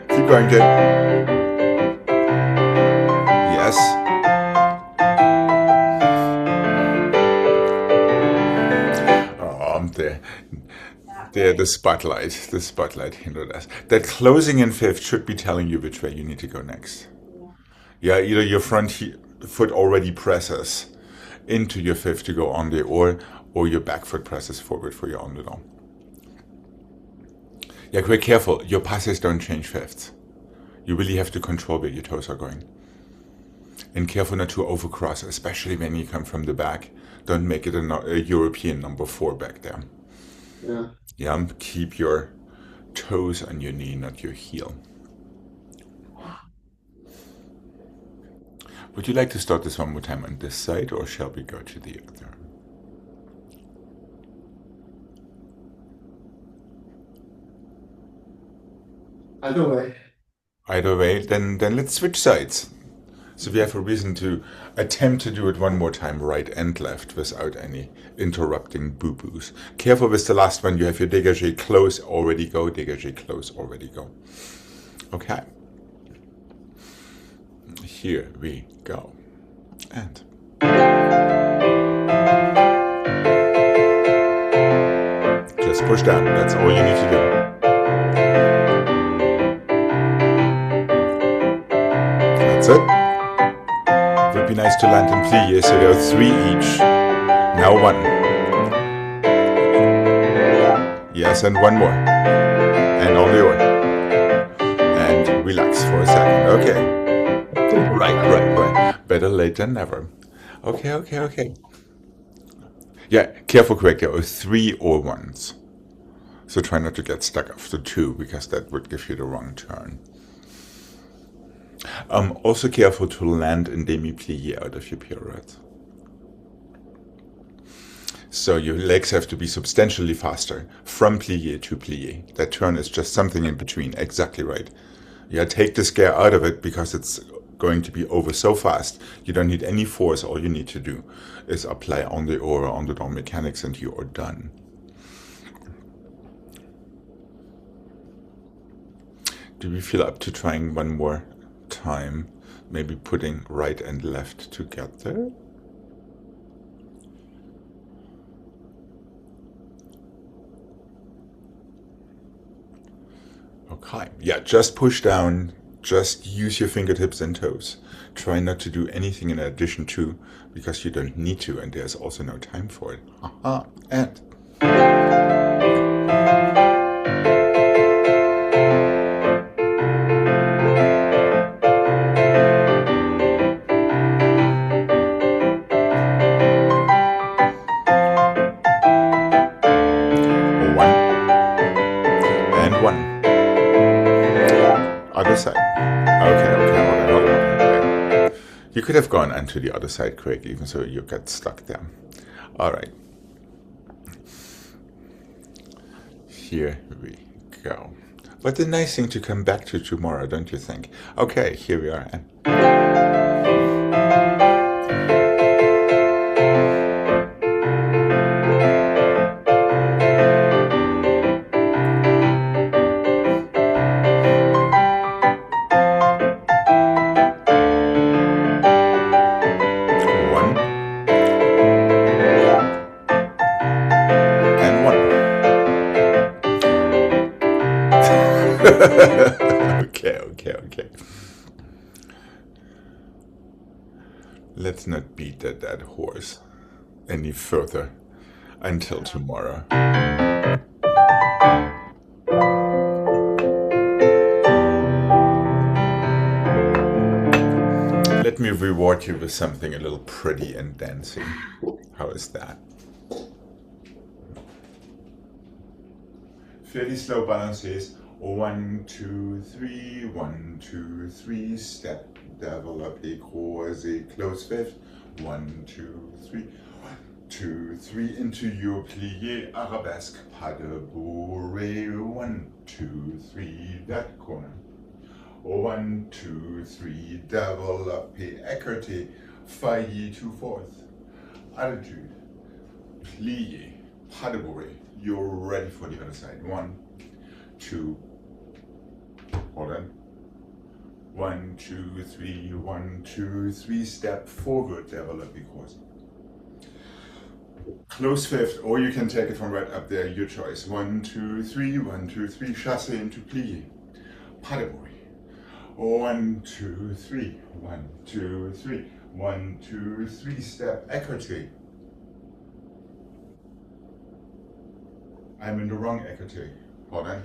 Keep going, Jane. Yes. There, the spotlight hindered us. That closing in fifth should be telling you which way you need to go next. Yeah, either your front foot already presses into your fifth to go en dehors, or your back foot presses forward for your en dedans. Yeah, be careful. Your passes don't change fifths. You really have to control where your toes are going. And careful not to overcross, especially when you come from the back. Don't make it a European number 4 back there. Yeah. Yeah, keep your toes on your knee, not your heel. Would you like to start this one more time on this side, or shall we go to the other? Either way. Either way, then let's switch sides. So we have a reason to attempt to do it one more time, right and left, without any interrupting boo-boos. Careful with the last one. You have your dégagé close, already go, dégagé close, already go. Okay. Here we go. And just push down. That's all you need to do. That's it. Would be nice to land in plie, so there are 3 each. Now 1. Yes, and 1 more. And only 1. And relax for a second. Okay. Right. Better late than never. Okay. Yeah, careful, Gregg. There are 3 or 1s. So try not to get stuck after 2, because that would give you the wrong turn. Also careful to land in demi-plie out of your pirouette. So your legs have to be substantially faster from plie to plie. That turn is just something in between. Exactly right. Yeah, take the scare out of it, because it's going to be over so fast. You don't need any force. All you need to do is apply on the aura, on the down mechanics, and you are done. Do we feel up to trying one more time? Maybe putting right and left together? Okay, yeah, just push down, just use your fingertips and toes. Try not to do anything in addition to, because you don't need to, and there's also no time for it. Aha, and... Other side. Okay, hold on. You could have gone onto the other side, Gregg, even so you got stuck there. Alright. Here we go. But a nice thing to come back to tomorrow, don't you think? Okay, here we are. Okay. Let's not beat that dead horse any further until tomorrow. Let me reward you with something a little pretty and dancing. How is that? Fairly slow balances. 1, 2, 3, 1, 2, 3, step, développé, croisé, close fifth, 1, 2, 3, 1, 2, 3, into your plié, arabesque, pas de bourrée, 1, 2, 3, that corner, 1, 2, 3, développé, écarté, failli to fourth, attitude, plié, pas de bourrée, you're ready for the other side, 1, 2, hold on. 1, 2, 3, 1, 2, 3, step forward, développé croisé. Close fifth, or you can take it from right up there, your choice. 1, 2, 3, 1, 2, 3, chassé into plié. Pas de bruit. 1, 2, 3, 1, 2, 3, 1, 2, 3, step, écarté. I'm in the wrong écarté. Hold on.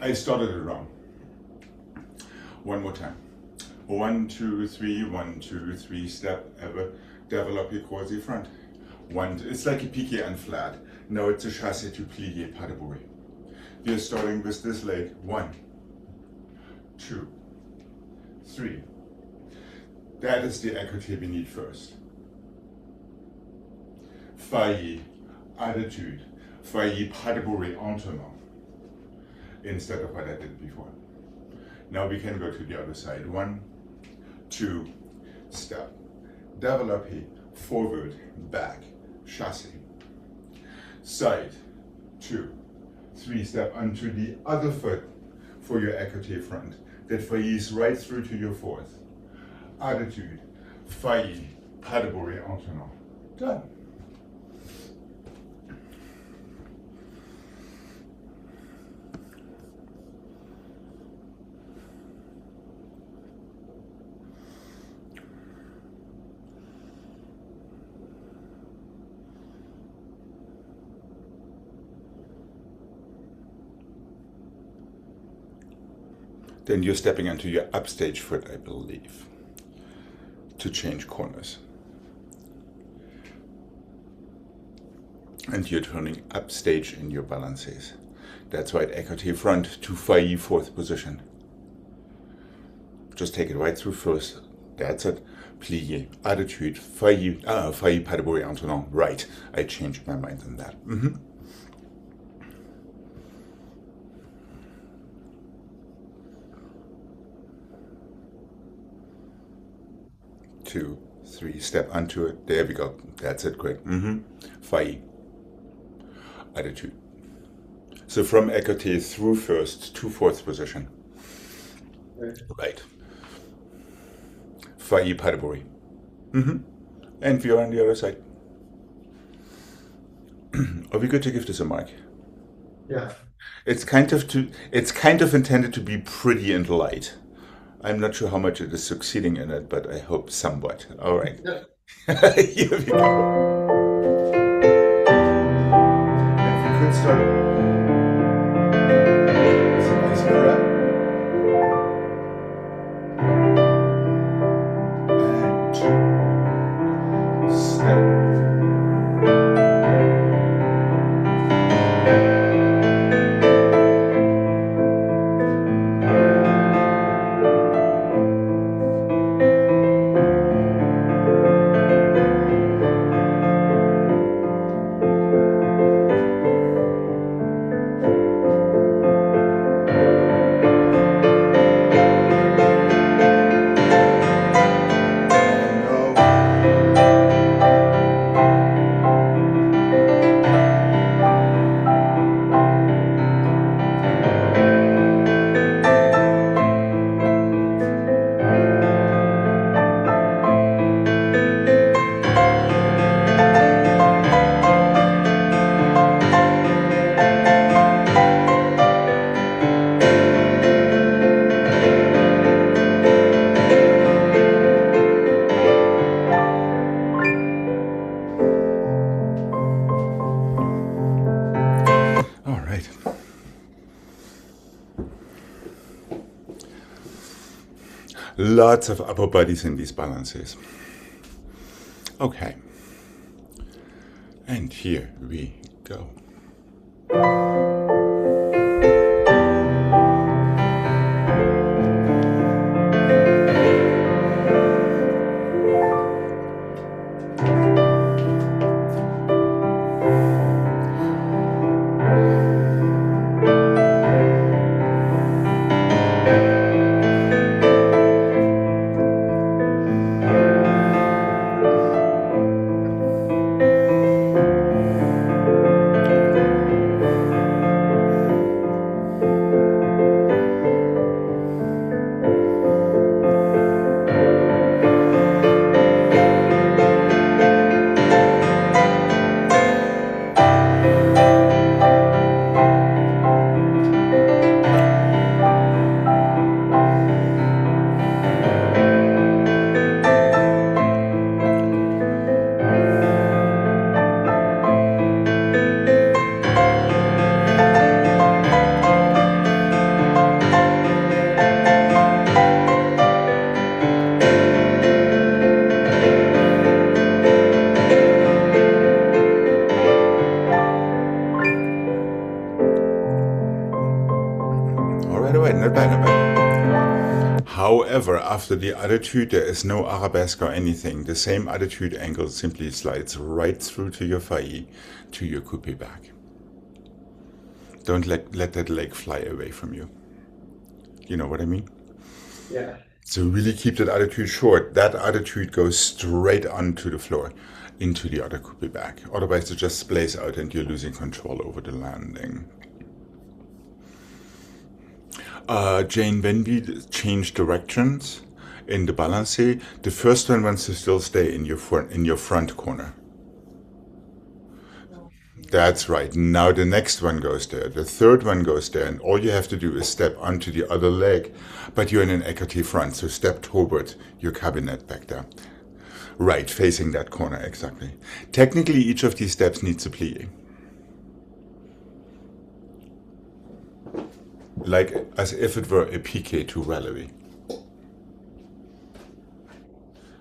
I started it wrong. One more time. 1, 2, 3, 1, 2, 3, step, ever, Develop your croisé front. One, it's like a piqué and flat. Now it's a chassé to plié pas de bourrée. We are starting with this leg. 1, 2, 3. That is the écarté we need first. Failli, attitude. Failli pas de bourrée en tournant. Instead of what I did before. Now we can go to the other side. 1, 2, step. Développé, forward, back, chassé. Side, 2, 3, step onto the other foot for your écarté front. That faillis right through to your fourth. Attitude, failli, pas de bourrée en tournant. Done. Then you're stepping onto your upstage foot, I believe, to change corners. And you're turning upstage in your balances. That's right, écarté front to failli fourth position. Just take it right through first. That's it. Plié, attitude, failli pas de bourrée en tournant. Right, I changed my mind on that. 2, 3, step onto it. There we go. That's it, Gregg. Failli. Attitude. So from écarté through first to fourth position. Right. Failli pas de bourrée. And we are on the other side. Are we good to give this a mark? Yeah. It's kind of intended to be pretty and light. I'm not sure how much it is succeeding in it, but I hope somewhat. All right. Yeah. Here we go. And we could start with a nice grab. And 2, step. Lots of upper bodies in these balances. Okay. And here we go. not bad, not bad. However, after the attitude, there is no arabesque or anything. The same attitude angle simply slides right through to your failli, to your coupé back. Don't let that leg fly away from you. You know what I mean? Yeah. So really keep that attitude short. That attitude goes straight onto the floor, into the other coupé back. Otherwise it just splays out and you're losing control over the landing. Jane, when we change directions in the balance, the first one wants to still stay in your front corner. That's right. Now the next one goes there. The third one goes there. And all you have to do is step onto the other leg. But you're in an écarté front. So step toward your cabinet back there. Right, facing that corner, exactly. Technically, each of these steps needs a plie. Like as if it were a piqué to relevé.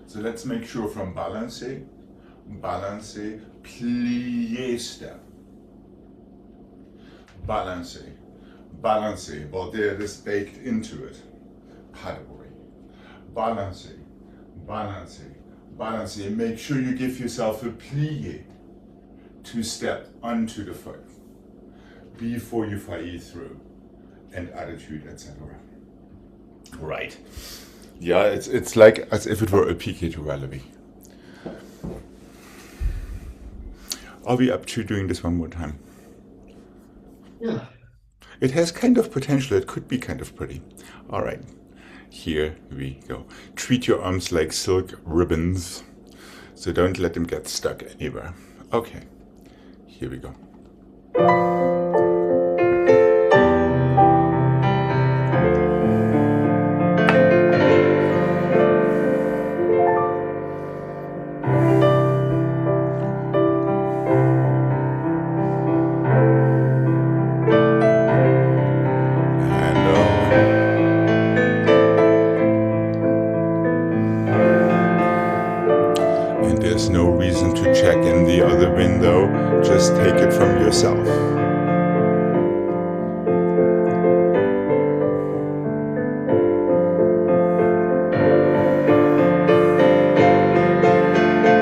So let's make sure from balancé, plié step. Balancé, well there it is baked into it. Pas de bruit. Balancé. Make sure you give yourself a plié to step onto the foot before you failli through, and attitude, etc. Right. Yeah, it's like as if it were a piqué to relevé. Are we up to doing this one more time? Yeah. It has kind of potential. It could be kind of pretty. All right. Here we go. Treat your arms like silk ribbons. So don't let them get stuck anywhere. Okay. Here we go. There's no reason to check in the other window, just take it from yourself.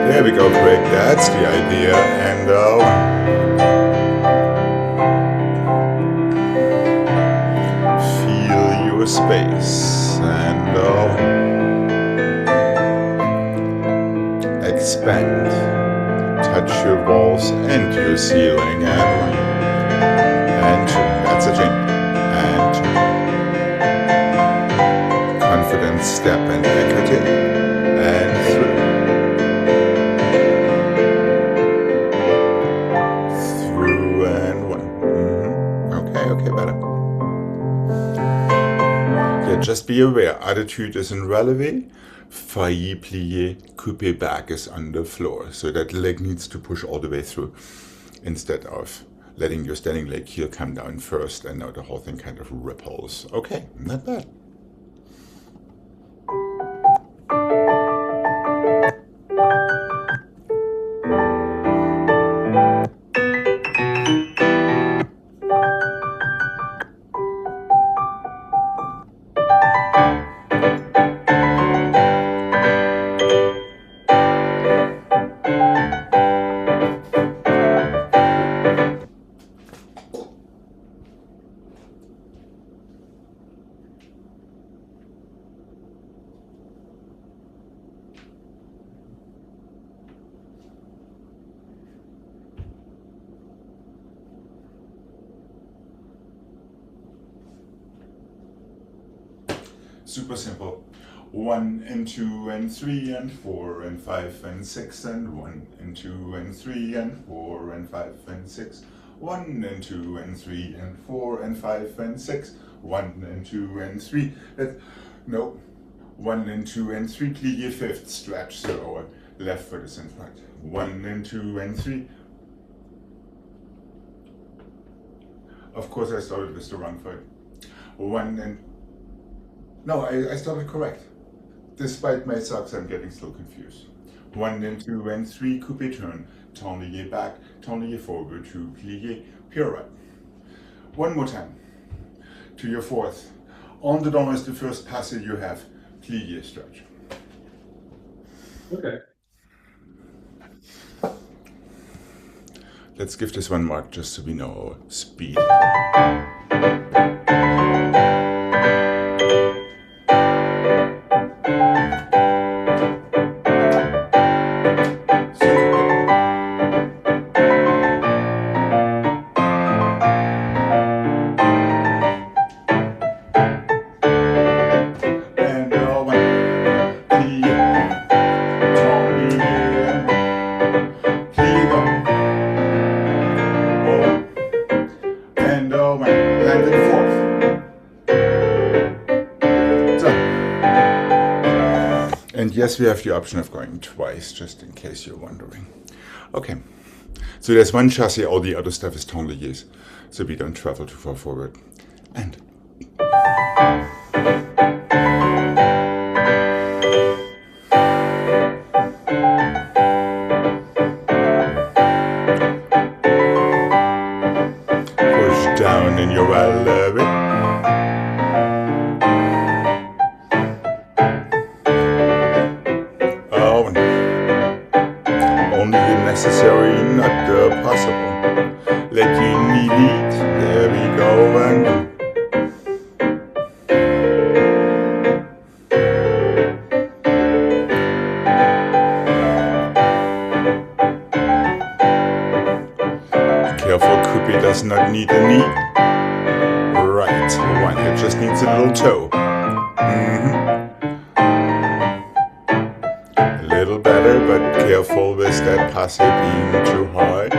There we go, Gregg, that's the idea, and feel your space, and expand. Touch your walls and your ceiling, and 1, and 2, that's a jump, and 2. Confident step and écarté, and through, and 1. Okay, better. Yeah, just be aware, attitude is in relevé. Failli plié, coupé back is on the floor. So that leg needs to push all the way through instead of letting your standing leg heel come down first, and now the whole thing kind of ripples. Okay, not bad. Super simple. 1 and 2 and 3 and 4 and 5 and 6 and 1 and 2 and 3 and 4 and 5 and 6. 1 and 2 and 3 and 4 and 5 and 6. 1 and 2 and 3. No. 1 and 2 and 3. Plié fifth. Stretch the lower left foot is in front. 1 and 2 and 3. Of course, I started with the wrong foot. 1 and no, I started correct. Despite my socks, I'm getting still confused. 1 and 2 and 3, coupé turn, tournier back, tournier forward, 2 plié, pirouette. One more time. To your fourth. On the dome is the first passage you have plie stretch. Okay. Let's give this one mark just so we know our speed. And yes, we have the option of going twice, just in case you're wondering. Okay, so there's one chassis, all the other stuff is tongliers, so we don't travel too far forward. And push down in your ballet. Necessary, not possible. Let your knee lead. There we go. And careful, Coupe does not need a knee. Right, one head just needs a little toe. A little better, but careful with that passe being too hard.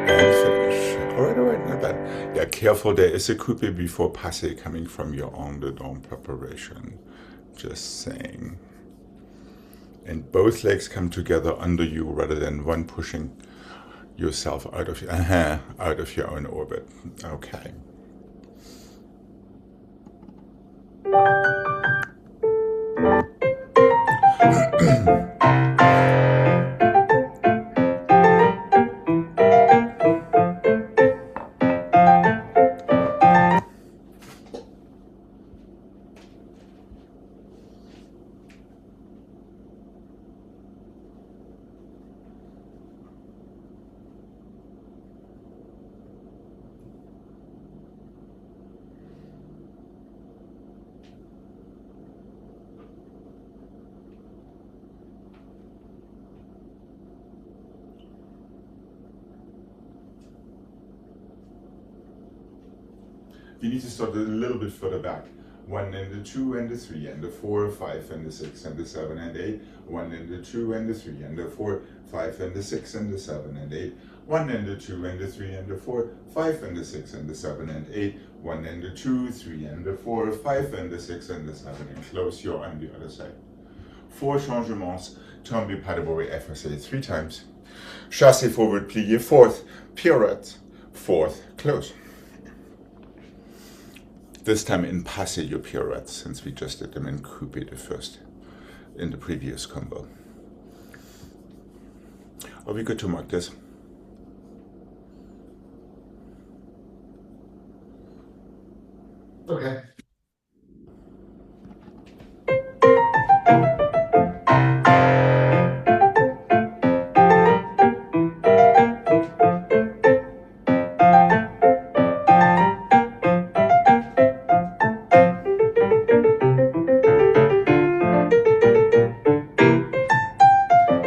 And finish. Alright, not bad. Yeah, careful, there is a coupe before passe coming from your on the dome preparation. Just saying. And both legs come together under you rather than one pushing yourself out of your own orbit. Okay. You need to start a little bit further back. 1 and the 2 and the 3 and the 4, 5 and the 6 and the 7 and 8. 1 and the 2 and the 3 and the 4, 5 and the 6 and the 7 and 8. 1 and the 2 and the 3 and the 4, 5 and the 6 and the 7 and 8. 1 and the 2, 3 and the 4, 5 and the 6 and the 7, and close your on the other side. 4 changements, tombe pas de bourrée effacé 3 times. Chassé forward, plié, 4th, pirouette, 4th, close. This time in passe your pirouettes, since we just did them in coupe the first, in the previous combo. Are we good to mark this? Okay.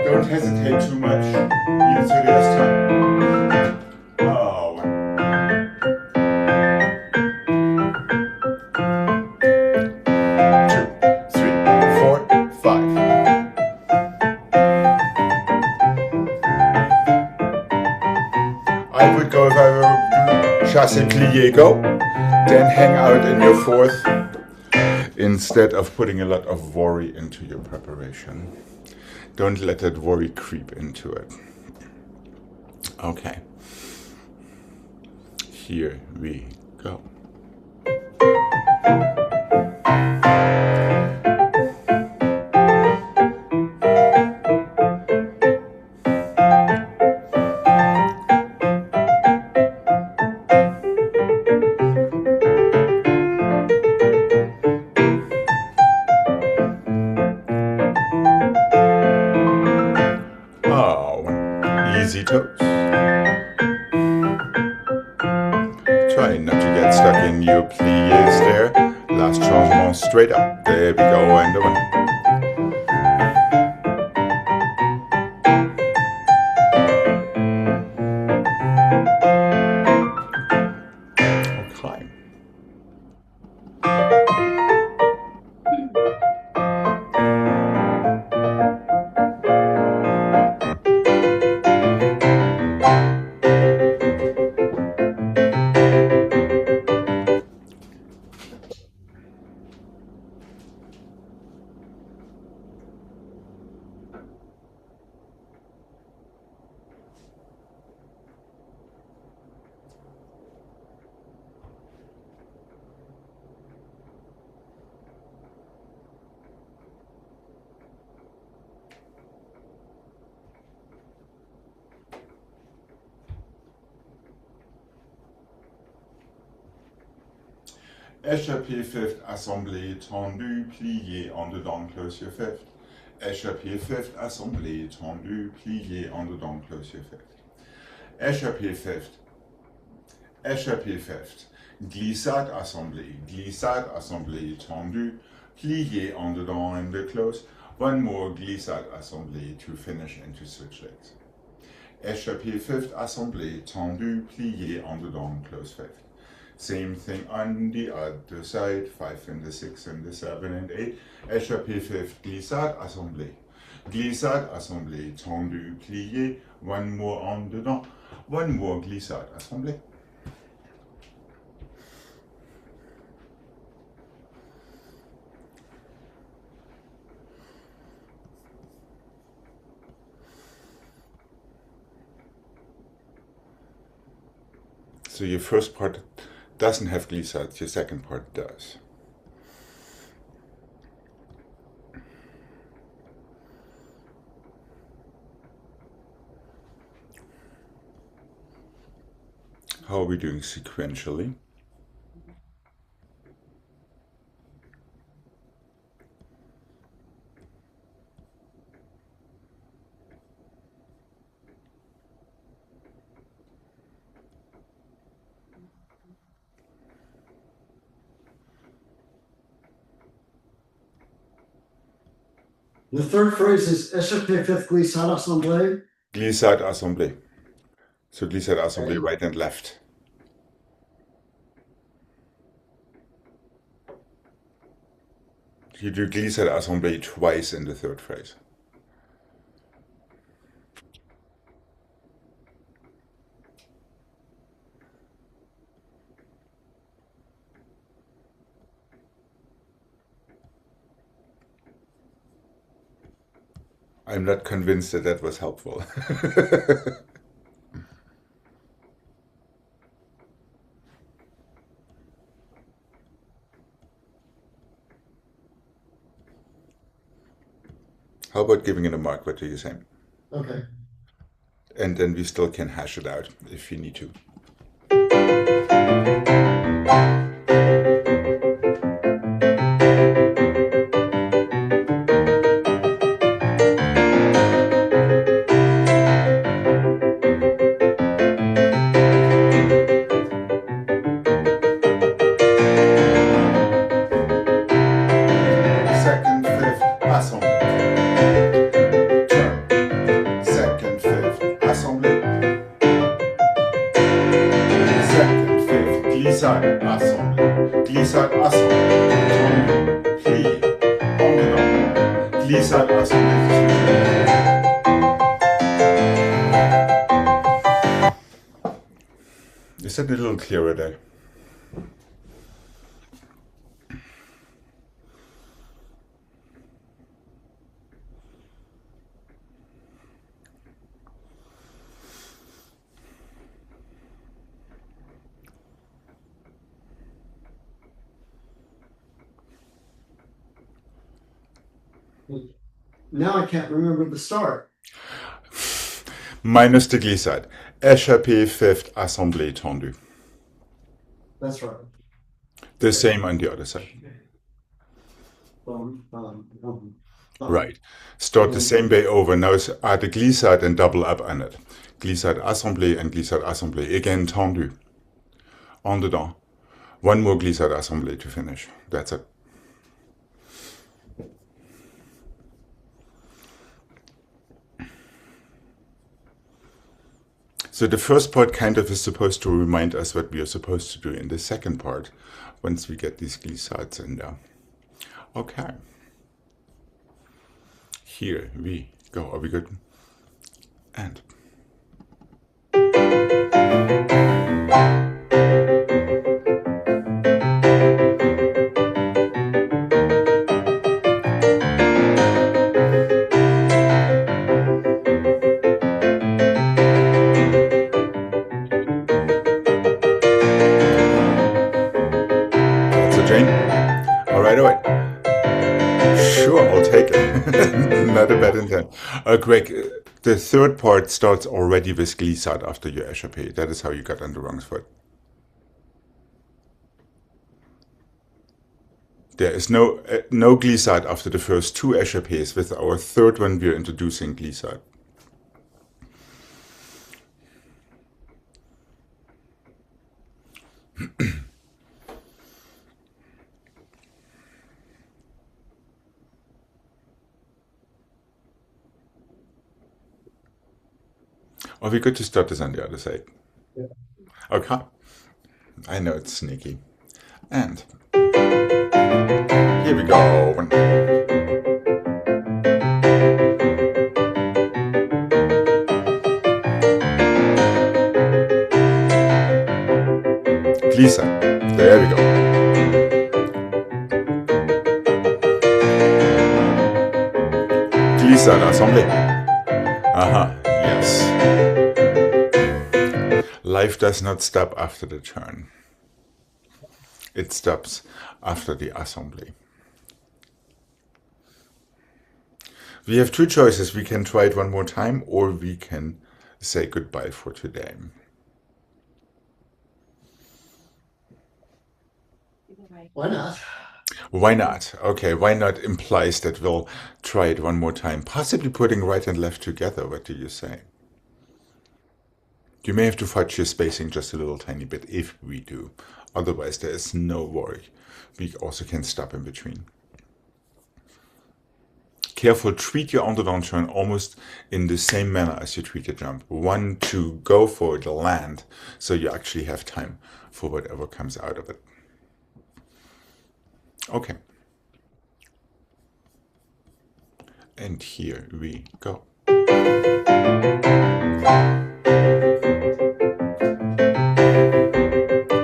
Don't hesitate too much, even so there's time. Oh, 1. 2, 3, 4, 5. I would go if I were chassé plié go, then hang out in your 4th instead of putting a lot of worry into your preparation. Don't let that worry creep into it. Okay. Here we go. your pliés there. Last changement straight up. There we go, and the one. Okay. Échappé fifth, assemblée, tendu, plié, en dedans, close your fifth. Échappé fifth, assemblée, tendu, plié, en dedans, close your fifth. Échappé fifth. Échappé fifth. Glissade, assemblée, tendu, plié, en dedans, and the close. One more glissade, assemblée to finish and to switch legs. Échappé fifth, assemblée, tendu, plié, en dedans, close fifth. Same thing on the other side, 5 and the 6 and the 7 and 8. Échappé fifth, glissade, assemblée. Glissade, assemblée, tendu, plié. One more en dedans. One more glissade, assemblée. So your first part doesn't have glissades, your second part does. How are we doing sequentially? The third phrase is échappé fifth glissade assemblée. Glissade, assemblée. So glissade, assemblée, Okay. right and left. You do glissade, assemblée twice in the third phrase. I'm not convinced that that was helpful. How about giving it a mark? What do you say? Okay. And then we still can hash it out if you need to. Second, fifth, assemblée. Turn. Second, fifth, assemblée. Second, fifth, glissade, assemblée. Glissade, assemblée. Tendu, plié, en dedans. Glissade, assemblée. Is that a little clearer there? Now I can't remember the start. Minus the glissade. Échappé fifth, assemblée, tendu. That's right. The same on the other side. Right. Start the same way over. Now add the glissade and double up on it. Glissade, assemblée, and glissade, assemblée. Again, tendu. En dedans. One more glissade assembly to finish. That's it. So the first part kind of is supposed to remind us what we are supposed to do in the second part once we get these glissades in there. Okay. Here we go. Are we good? And that's a Jane. All right, away. Sure, I'll take it. Not a bad intent. Greg, the third part starts already with glissade after your échappé. That is how you got on the wrong foot. There is no glissade after the first two échappés. With our third one, we're introducing glissade. Are we good to start this on the other side? Yeah. Okay. I know it's sneaky. And here we go. Glissade. There we go. Glissade assemblée. Aha, yes. Life does not stop after the turn. It stops after the assembly. We have two choices. We can try it one more time, or we can say goodbye for today. Why not? Why not? Okay, why not implies that we'll try it one more time, possibly putting right and left together. What do you say? You may have to fudge your spacing just a little tiny bit if we do. Otherwise, there is no worry. We also can stop in between. Careful, treat your underdown turn almost in the same manner as you treat your jump. 1, 2, go for it, land, so you actually have time for whatever comes out of it. Okay. And here we go.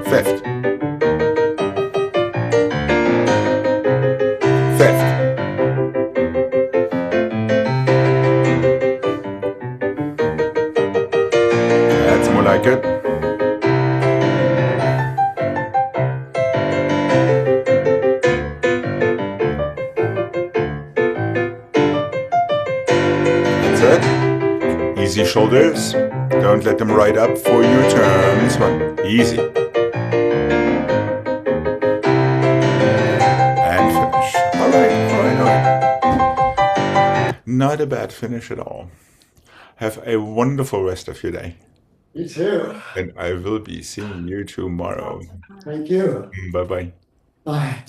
Fifth. Fifth. That's more like it. Easy shoulders. Don't let them ride up for your turns. One. Easy. And finish. All right. Not a bad finish at all. Have a wonderful rest of your day. You too. And I will be seeing you tomorrow. Thank you. Bye-bye. Bye.